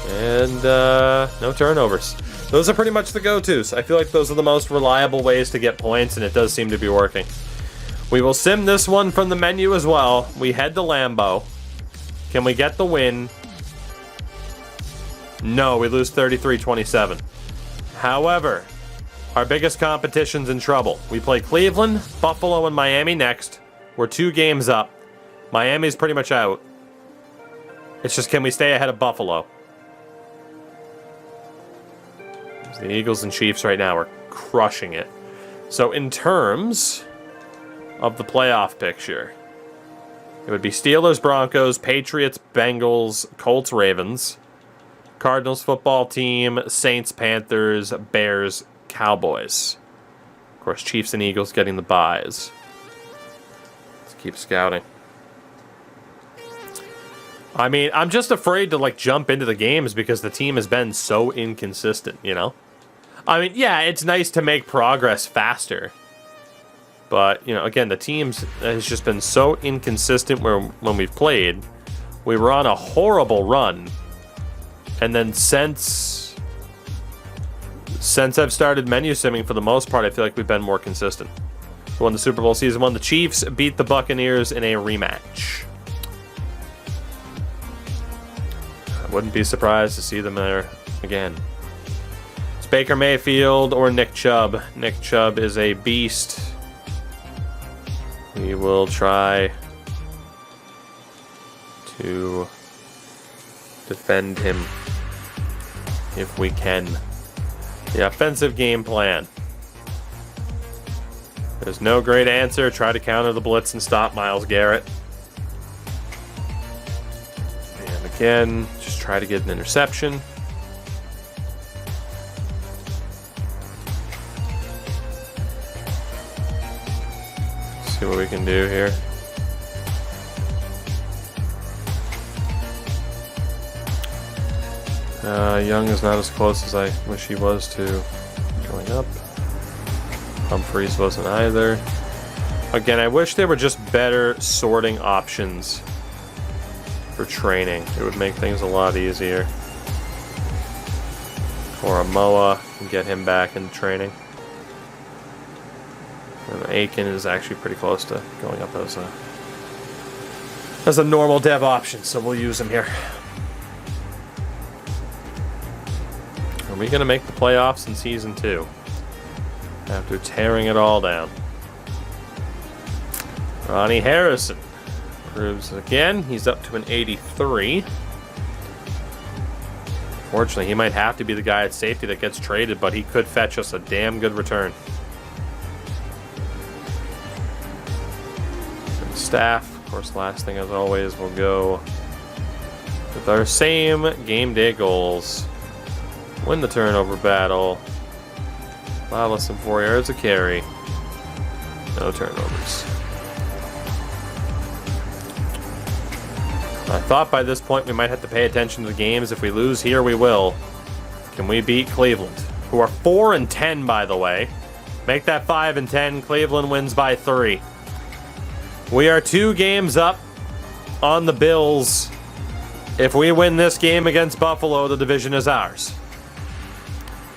And no turnovers. Those are pretty much the go-tos. I feel like those are the most reliable ways to get points, and it does seem to be working. We will sim this one from the menu as well. We head to Lambeau. Can we get the win? No, we lose 33-27. However, our biggest competition's in trouble. We play Cleveland, Buffalo, and Miami next. We're 2 games up. Miami's pretty much out. It's just, can we stay ahead of Buffalo? The Eagles and Chiefs right now are crushing it. So in terms of the playoff picture, it would be Steelers, Broncos, Patriots, Bengals, Colts, Ravens, Cardinals football team, Saints, Panthers, Bears, Cowboys. Of course, Chiefs and Eagles getting the byes. Let's keep scouting. I mean, I'm just afraid to, like, jump into the games because the team has been so inconsistent, you know? I mean, yeah, it's nice to make progress faster. But, you know, again, the team has just been so inconsistent when we've played. We were on a horrible run. And then since I've started menu simming, for the most part, I feel like we've been more consistent. We won the Super Bowl season 1. The Chiefs beat the Buccaneers in a rematch. I wouldn't be surprised to see them there again. It's Baker Mayfield or Nick Chubb. Nick Chubb is a beast. We will try to defend him if we can. The offensive game plan. There's no great answer. Try to counter the blitz and stop Myles Garrett. And again, just try to get an interception. See what we can do here. Young is not as close as I wish he was to going up. Humphreys wasn't either. Again, I wish there were just better sorting options for training. It would make things a lot easier. Or a Moa, and get him back in training. And Aiken is actually pretty close to going up as a normal dev option, so we'll use him here. Are we going to make the playoffs in Season 2? After tearing it all down. Ronnie Harrison proves again. He's up to an 83. Fortunately, he might have to be the guy at safety that gets traded, but he could fetch us a damn good return. And staff, of course, last thing as always, we'll go with our same game day goals. Win the turnover battle. Allow less than 4 yards of carry. No turnovers. I thought by this point we might have to pay attention to the games. If we lose here, we will. Can we beat Cleveland, who are 4-10, by the way? Make that 5-10. Cleveland wins by 3. We are 2 games up on the Bills. If we win this game against Buffalo, the division is ours.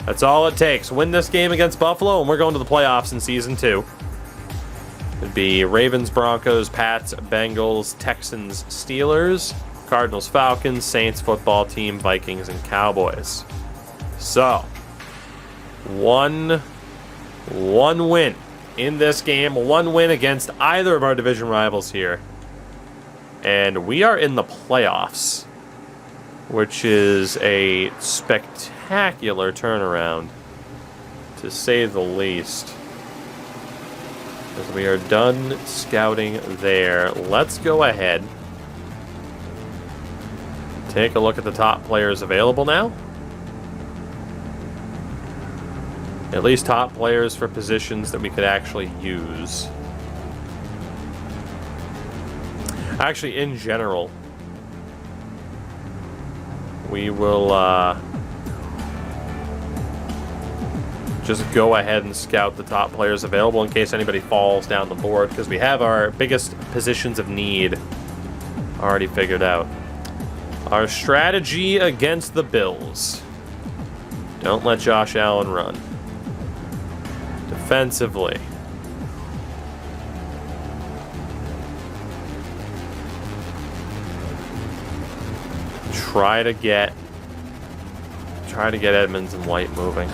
That's all it takes. Win this game against Buffalo, and we're going to the playoffs in Season 2. It'd be Ravens, Broncos, Pats, Bengals, Texans, Steelers, Cardinals, Falcons, Saints football team, Vikings, and Cowboys. So, one win in this game. 1 win against either of our division rivals here. And we are in the playoffs, which is a spectacular turnaround, to say the least. As we are done scouting there, let's go ahead. Take a look at the top players available now. At least top players for positions that we could actually use. Actually, in general, we will just go ahead and scout the top players available in case anybody falls down the board, because we have our biggest positions of need already figured out. Our strategy against the Bills. Don't let Josh Allen run. Defensively. Try to get Edmonds and White moving.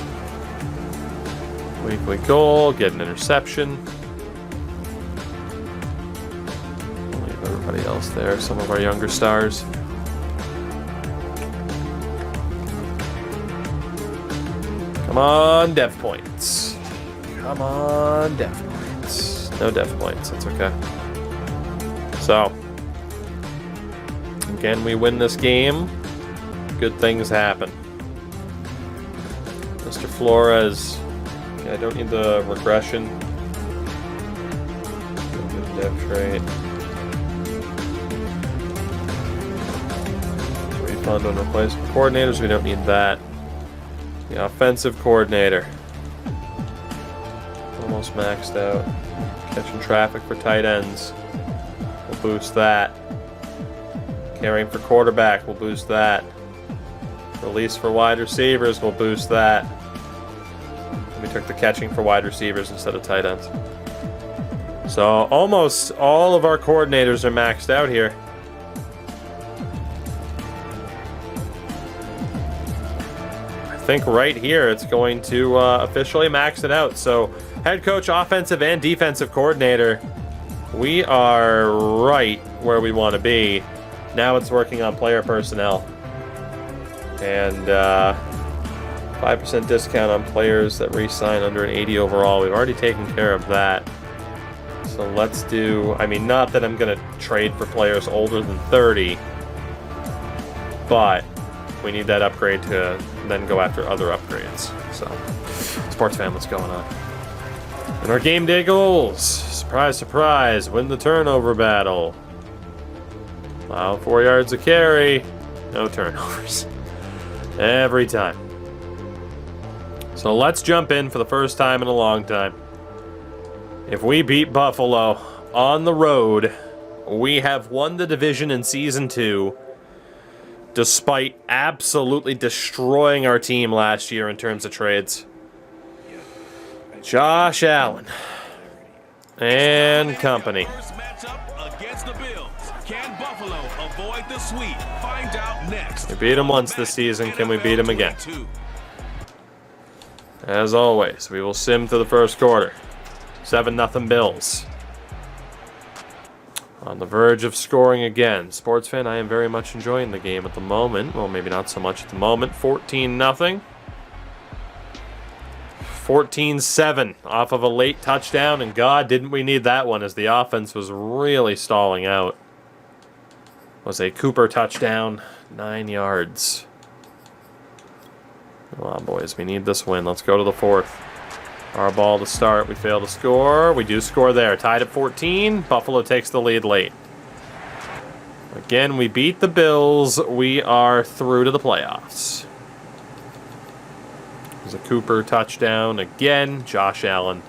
Weekly goal, get an interception. Leave everybody else there, some of our younger stars. Come on, dev points. Come on, dev points. No dev points, that's okay. So, again, we win this game. Good things happen. Mr. Flores. Okay, I don't need the regression. Good dev trait. Refund on replacement coordinators. We don't need that. The offensive coordinator. Almost maxed out. Catching traffic for tight ends. We'll boost that. Carrying for quarterback, we'll boost that. Release for wide receivers, we'll boost that. We took the catching for wide receivers instead of tight ends. So almost all of our coordinators are maxed out here. I think right here it's going to officially max it out. So head coach, offensive and defensive coordinator, we are right where we want to be. Now it's working on player personnel. And 5% discount on players that re-sign under an 80 overall. We've already taken care of that. So let's do, I mean, not that I'm going to trade for players older than 30, but we need that upgrade to then go after other upgrades. So, sports fan, what's going on? And our game day goals. Surprise, surprise, win the turnover battle. Wow, 4 yards a carry. No turnovers. Every time. So let's jump in for the first time in a long time. If we beat Buffalo on the road, we have won the division in Season 2, despite absolutely destroying our team last year in terms of trades. Josh Allen and company. First matchup against the Bills. Can Buffalo avoid the sweep? Find out next. We beat him once this season. Can we beat him again? As always, we will sim to the first quarter. 7-0 Bills. On the verge of scoring again. Sports fan, I am very much enjoying the game at the moment. Well, maybe not so much at the moment. 14-0. 14-7 off of a late touchdown, and God, didn't we need that one as the offense was really stalling out. Was a Cooper touchdown, 9 yards. Come on, boys, we need this win. Let's go to the fourth. Our ball to start. We fail to score. We do score there. Tied at 14. Buffalo takes the lead late. Again, we beat the Bills. We are through to the playoffs. There's a Cooper touchdown again. Josh Allen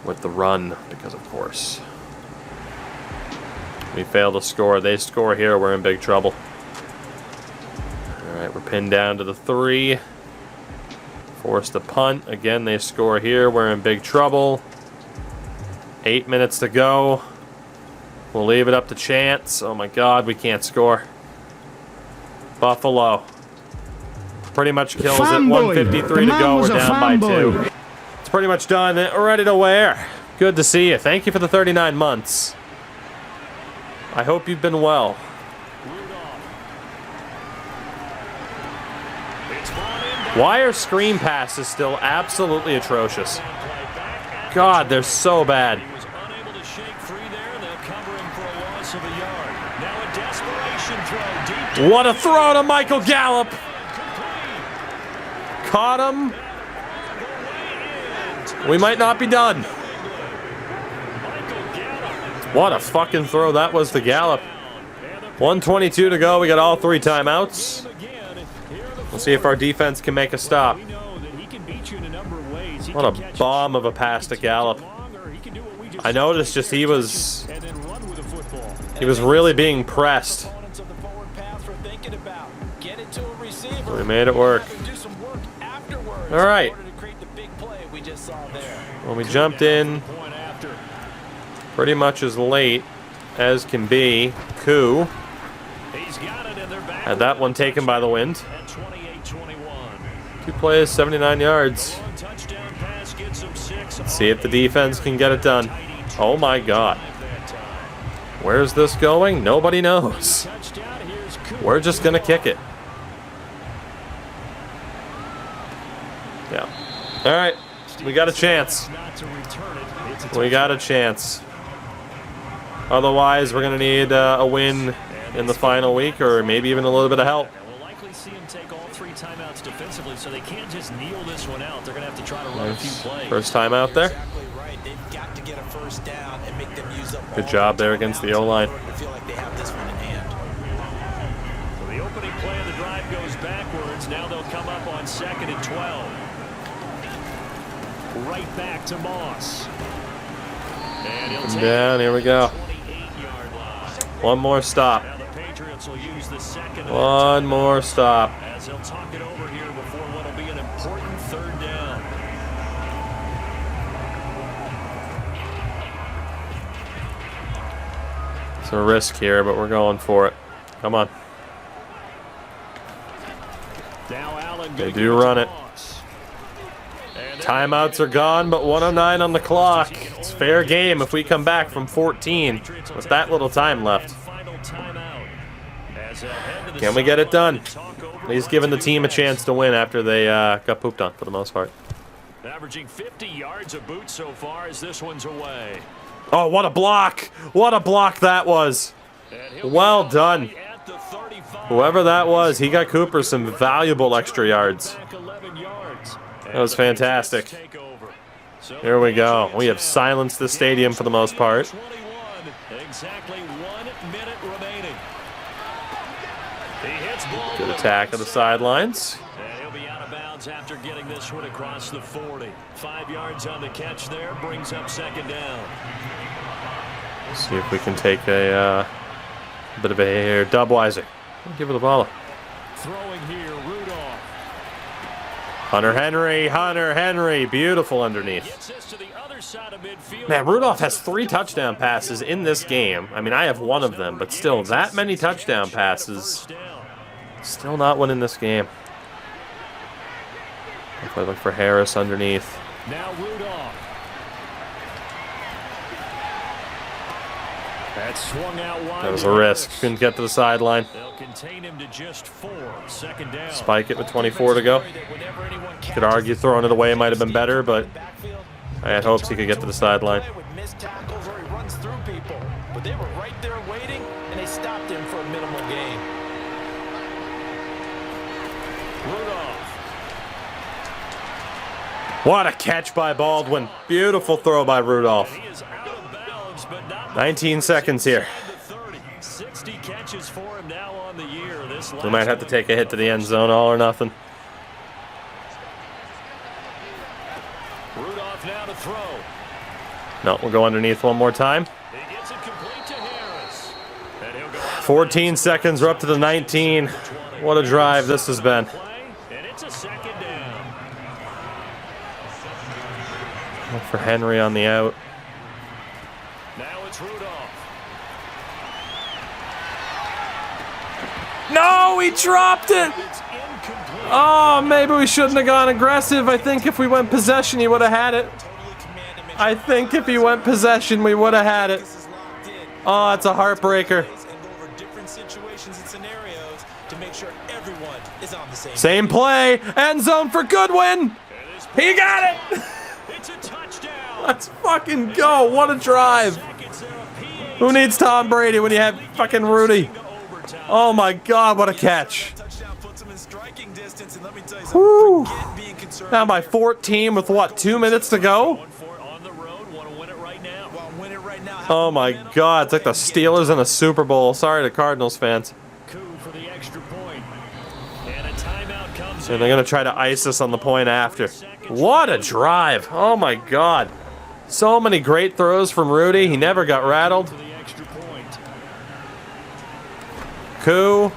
with the run, because of course. We fail to score. They score here. We're in big trouble. All right, we're pinned down to the 3. Forced to punt. Again, they score here. We're in big trouble. 8 minutes to go. We'll leave it up to chance. Oh my God, we can't score. Buffalo pretty much kills it. 1:53 to go. We're down by 2. It's pretty much done. Ready to wear. Good to see you. Thank you for the 39 months. I hope you've been well. Why are screen passes still absolutely atrocious? God, they're so bad. He was unable to shake free there. They'll cover him for a loss of a yard. Now a desperation throw deep. What a throw to Michael Gallup. Caught him. We might not be done. What a fucking throw that was to Gallup. 1:22 to go. We got all 3 timeouts. We'll see if our defense can make a stop. What a bomb of a pass to Gallup. I noticed just he was really being pressed. We made it work. All right. Well, we jumped in pretty much as late as can be. Koo had that one taken by the wind. 2 plays, 79 yards. Let's see if the defense can get it done. Oh my God. Where's this going? Nobody knows. We're just gonna kick it. Yeah. All right. We got a chance. We got a chance. Otherwise, we're going to need a win in the final week, or maybe even a little bit of help. We'll likely see them take all 3 timeouts defensively, so they can't just kneel this one out. They're going to have to try to run a few plays. First time out there. Exactly right. They've got to get a first down and make them use up. Good job there against the O-line. I feel like they have this one in hand. So the opening play of the drive goes backwards. Now they'll come up on 2nd and 12. Right back to Moss. And he'll take Down, here we go. 28-yard line. One more stop. Now the Patriots will use the second. One more stop. As they'll talk it over here before what will be an important 3rd down. It's a risk here, but we're going for it. Come on. Now Allen They do run it. Timeouts are gone, but 1:09 on the clock. It's fair game if we come back from 14 with that little time left. Can we get it done? He's giving the team a chance to win after they got pooped on for the most part. Averaging 50 yards a boot so far as this one's away. Oh, what a block! What a block that was! Well done. Whoever that was, he got Cooper some valuable extra yards. That was fantastic. Here we go. We have silenced the stadium for the most part. Exactly 1 minute remaining. Good attack of the sidelines. And he'll be out of bounds after getting this one across the 40. 5 yards on the catch there, brings up 2nd down. See if we can take a bit of a Dubweiser. Give it the ball. Throwing here, Rudolph. Hunter Henry, beautiful underneath. Gets this to the other side of midfield. Man, Rudolph has 3 touchdown passes in this game. I mean, I have 1 of them, but still, that many touchdown passes. Still not winning this game. If I look for Harris underneath. Now Rudolph. That swung out wide. That was a risk. Couldn't get to the sideline. They'll contain him to just 4. 2nd down. Spike it with 24 to go. Could argue throwing it away might have been better, but I had hopes he could get to the sideline. But they were right there waiting, and they stopped him for a minimal gain. Rudolph. What a catch by Baldwin. Beautiful throw by Rudolph. He is out of bounds, but not 19 seconds here. 60 catches for him now on the year. This We might have to take a hit to the end zone, all or nothing. Rudolph now to throw. No, we'll go underneath one more time. He gets it complete to Harris. And he'll go out 14 seconds, we're up to the 19. What a drive this has been. and it's a 2nd down. Look for Henry on the out. Now it's Rudolph. No, he dropped it! It's incomplete. Oh, maybe we shouldn't have gone aggressive. I think if we went possession, he would have had it. I think if he went possession, we would have had it. Oh, it's a heartbreaker. Same play. End zone for Goodwin. He got it. It's a touchdown. Let's fucking go. What a drive. Who needs Tom Brady when you have fucking Rudy? Oh my God, what a catch. Woo. Now by 14 with what, 2 minutes to go? On the road, want to win it right now. Well, win it right now. Oh my God, it's like the Steelers in a Super Bowl. Sorry to Cardinals fans. Coup for the extra point. And a timeout comes And they're going to try to ice us on the point after. What a drive. Oh my God. So many great throws from Rudy. He never got rattled. for the extra point. Coup.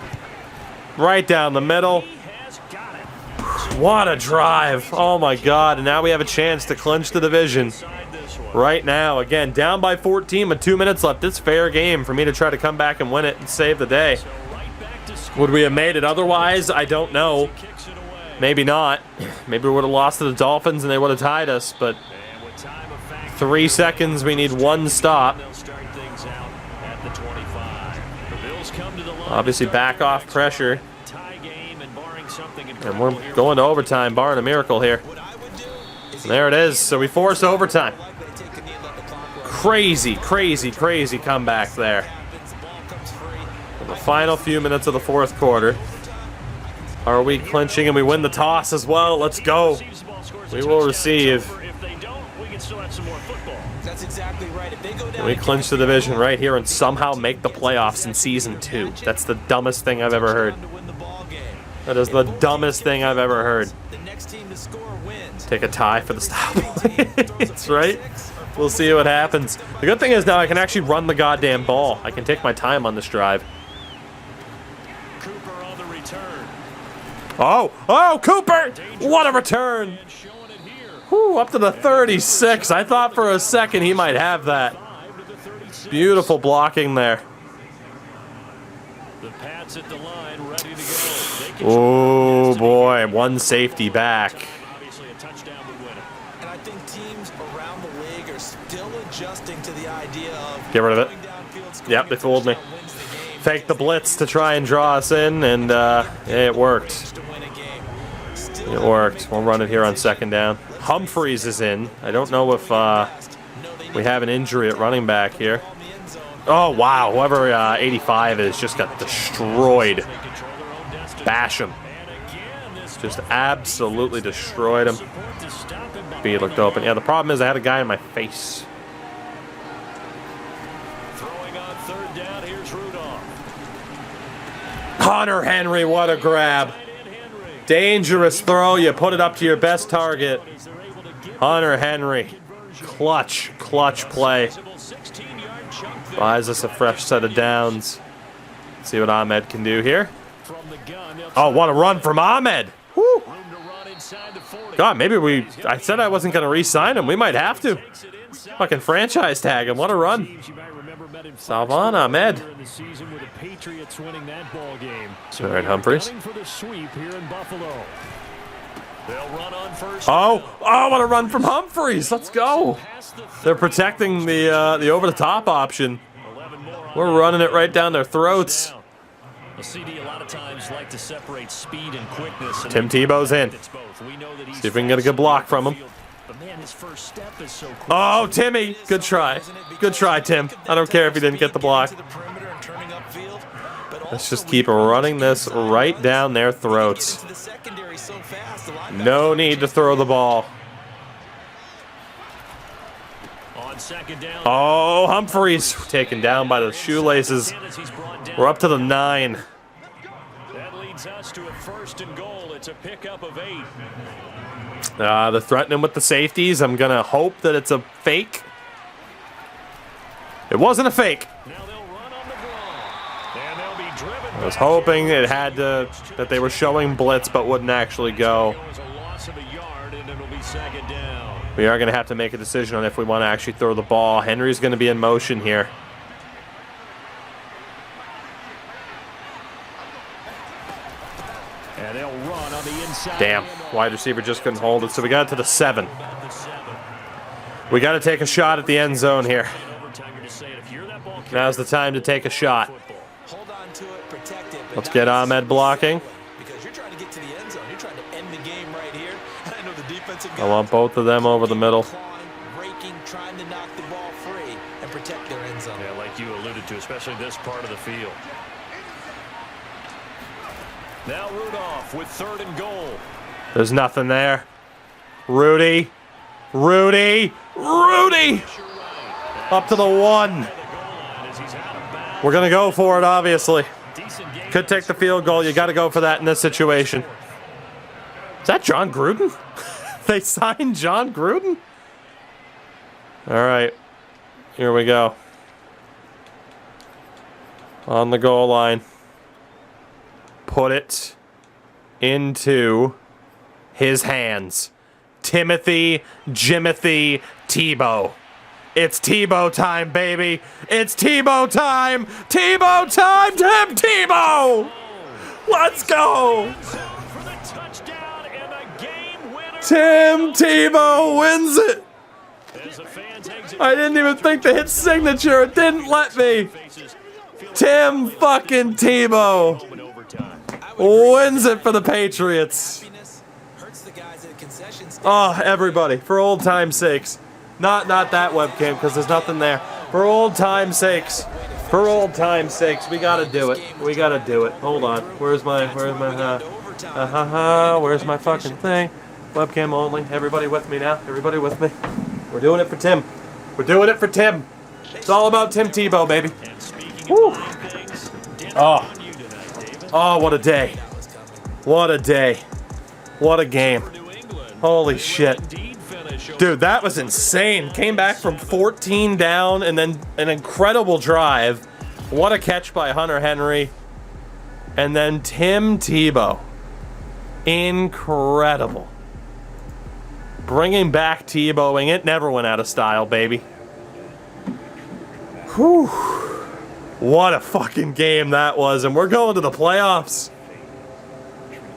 Right down the middle. He has got it. What a drive. Oh my God. And now we have a chance to clinch the division. Inside this one. Right now, again, down by 14 with 2 minutes left. It's fair game for me to try to come back and win it and save the day. So right back to score. Would we have made it otherwise? I don't know. Kicks it away. Maybe not. Maybe we would have lost to the Dolphins and they would have tied us. But And with time of fact, 3 seconds, we need 1 stop. they'll start things out at the 25. The Bills come to the line. Obviously, to start back the off next pressure. quarter. Tie game and barring something And incredible we're here. going to overtime, barring a miracle here. And there it is. So we force overtime. Crazy, crazy, crazy comeback there. In the final few minutes of the 4th quarter. Are we clinching and we win the toss as well? Let's go. We will receive. If they don't, we can still have some more football. That's exactly right. If they go down, We clinch the division right here and somehow make the playoffs in Season 2. That's the dumbest thing I've ever heard. to win the ball game. That is the dumbest thing I've ever heard. The next team to score wins. Take a tie for the stop points, right? We'll see what happens. The good thing is now I can actually run the goddamn ball. I can take my time on this drive. Cooper on the return. Oh, Cooper! What a return! And showing it here. Whew, up to the 36. I thought for a second he might have that. 5 to the 36. Beautiful blocking there. The Pats at the line, ready to go. They can Oh boy, 1 safety back. obviously a touchdown would win it. And I think teams around the league are still adjusting to the idea of Get rid of it. going downfield, scoring Yep, a they fooled me. touchdown wins the game. Faked the blitz to try and draw us in, and it worked. To win a game. Still It worked. We'll run it here on 2nd down. Humphreys is in. I don't know if we have an injury at running back here. Oh, wow. Whoever 85 is just got destroyed. They control their own destiny. Bash him. And again, this Just absolutely destroyed him. support to stop him B looked open. Yeah, the problem is I had a guy in my face. Throwing on 3rd down, here's Rudolph. Hunter Henry, what a grab. Tight end Henry. Dangerous throw. You put it up to your best target. As they're able to get Hunter Henry. Clutch play. 16-yard chunk there Buys us a fresh set of downs. See what Ahmed can do here. from the gun. They'll Oh, what a run from Ahmed. Woo. room to run inside the 40. God, maybe I said I wasn't going to re-sign him. We might have to. Takes it inside. Fucking franchise tag him. What a run. Teams you might remember met in Salvan Foxborough Ahmed. earlier in the season with the Patriots winning that ball game. So All right, they're Humphreys. gunning for the sweep here in Buffalo. They'll run on 1st Oh, down. what a run from Humphreys. Let's go. Past the They're protecting the over-the-top option. 11 more on We're running it right down their throats. A CD a lot of times like to separate speed and quickness. And Tim Tebow's in. it's both. We know that he's See if we can get a good fast block on from the him. field, but man, his first step is so quick. Oh, Timmy. Good try. Good try, Tim. I don't care if he didn't get the block. Let's just keep running this right down their throats. No need to throw the ball. On 2nd down. Oh, Humphreys taken down by the shoelaces. As he's brought down. We're up to the 9. That leads us to a 1st and goal. It's a pickup of 8. They're threatening with the safeties. I'm going to hope that it's a fake. It wasn't a fake. Now they'll run on the draw. And they'll be driven. I was hoping it had to, that they were showing blitz but wouldn't actually go. It was a loss of a yard, and it'll be 2nd down. We are going to have to make a decision on if we want to actually throw the ball. Henry's going to be in motion here. And they'll run on the inside. Damn, wide receiver just couldn't hold it, so we got it to the 7. We got to take a shot at the end zone here. Now's the time to take a shot. Hold on to it, protect it. but Let's not get Ahmed blocking. Because you're trying to get to the end zone. You're trying to end the game right here. And I know the defensive I want both of them over the middle. clawing, raking, trying to knock the ball free and protect their end zone. Yeah, like you alluded to, especially this part of the field. Now Rudolph with 3rd and goal. There's nothing there. Rudy. Rudy. Rudy. Up to the 1. We're going to go for it, obviously. Could take the field goal. You got to go for that in this situation. Is that John Gruden? They signed John Gruden? All right. Here we go. On the goal line. Put it into his hands. Timothy Jimothy Tebow. It's Tebow time, baby. It's Tebow time. Tebow time, Tim Tebow. Let's go. Tim Tebow wins it. I didn't even think to hit signature. It didn't let me. Tim fucking Tebow wins it for the Patriots. Oh, everybody, for old time's sakes. Not that webcam, because there's nothing there. For old time's sakes. For old time's sakes, we gotta do it. We gotta do it. Hold on. Where's my fucking thing? Webcam only. Everybody with me now? Everybody with me? We're doing it for Tim. We're doing it for Tim. It's all about Tim Tebow, baby. Woo. Oh. Oh, what a day. What a day. What a game. Holy shit. Dude, that was insane. Came back from 14 down and then an incredible drive. What a catch by Hunter Henry. And then Tim Tebow. Incredible. Bringing back Tebowing. It never went out of style, baby. Whew. What a fucking game that was. And we're going to the playoffs.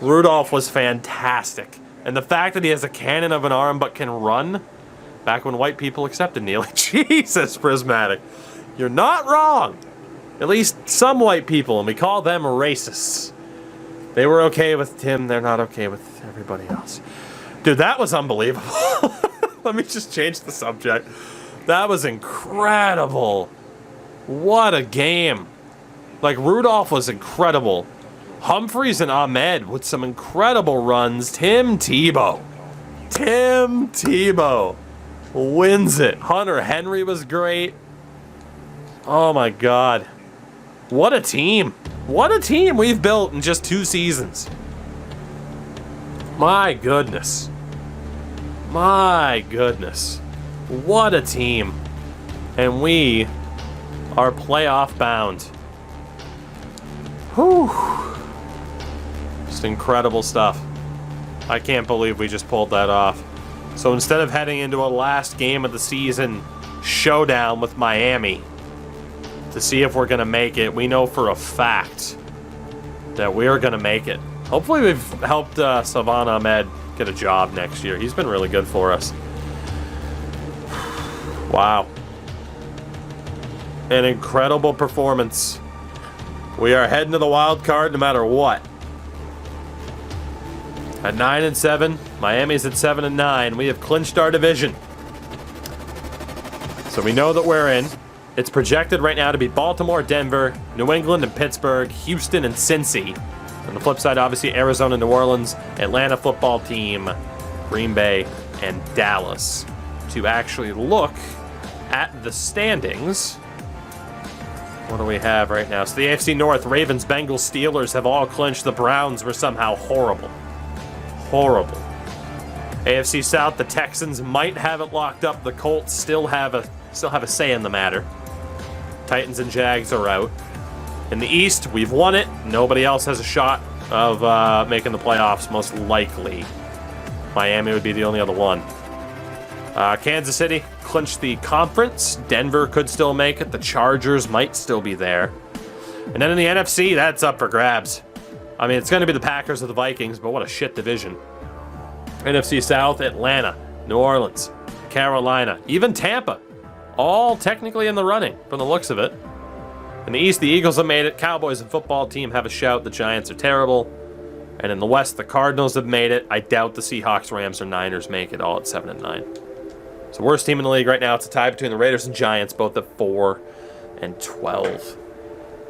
Rudolph was fantastic. And the fact that he has a cannon of an arm but can run, back when white people accepted kneeling. Jesus, Prismatic. You're not wrong. At least some white people, and we call them racists. They were okay with Tim. They're not okay with everybody else. Dude, that was unbelievable. Let me just change the subject. That was incredible. What a game. Like, Rudolph was incredible. Humphreys and Ahmed with some incredible runs. Tim Tebow. Tim Tebow wins it. Hunter Henry was great. Oh my God. What a team. What a team we've built in just 2 seasons. My goodness. My goodness. What a team. And we are playoff bound. Whew. Just incredible stuff. I can't believe we just pulled that off. So instead of heading into a last game of the season showdown with Miami to see if we're going to make it, we know for a fact that we're going to make it. Hopefully we've helped Salvan Ahmed get a job next year. He's been really good for us. Wow. An incredible performance. We are heading to the wild card no matter what. At 9-7, Miami's at 7-9. We have clinched our division. So we know that we're in. It's projected right now to be Baltimore, Denver, New England, and Pittsburgh, Houston, and Cincy. On the flip side, obviously, Arizona, New Orleans, Atlanta football team, Green Bay, and Dallas. To actually look at the standings, what do we have right now? So the AFC North, Ravens, Bengals, Steelers have all clinched. The Browns were somehow horrible. Horrible. AFC South, the Texans might have it locked up. The Colts still have a say in the matter. Titans and Jags are out. In the East, we've won it. Nobody else has a shot of making the playoffs, most likely. Miami would be the only other one. Kansas City clinched the conference. Denver could still make it. The Chargers might still be there. And then in the NFC, that's up for grabs. I mean, it's going to be the Packers or the Vikings, but what a shit division. NFC South, Atlanta, New Orleans, Carolina, even Tampa. All technically in the running, from the looks of it. In the East, the Eagles have made it. Cowboys and football team have a shout. The Giants are terrible. And in the West, the Cardinals have made it. I doubt the Seahawks, Rams, or Niners make it, all at 7-9. So worst team in the league right now. It's a tie between the Raiders and Giants, both at 4-12.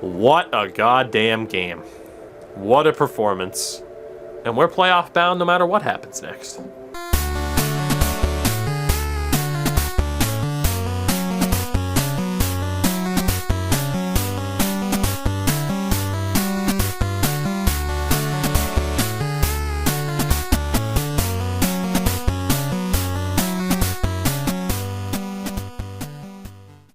What a goddamn game. What a performance. And we're playoff bound no matter what happens next.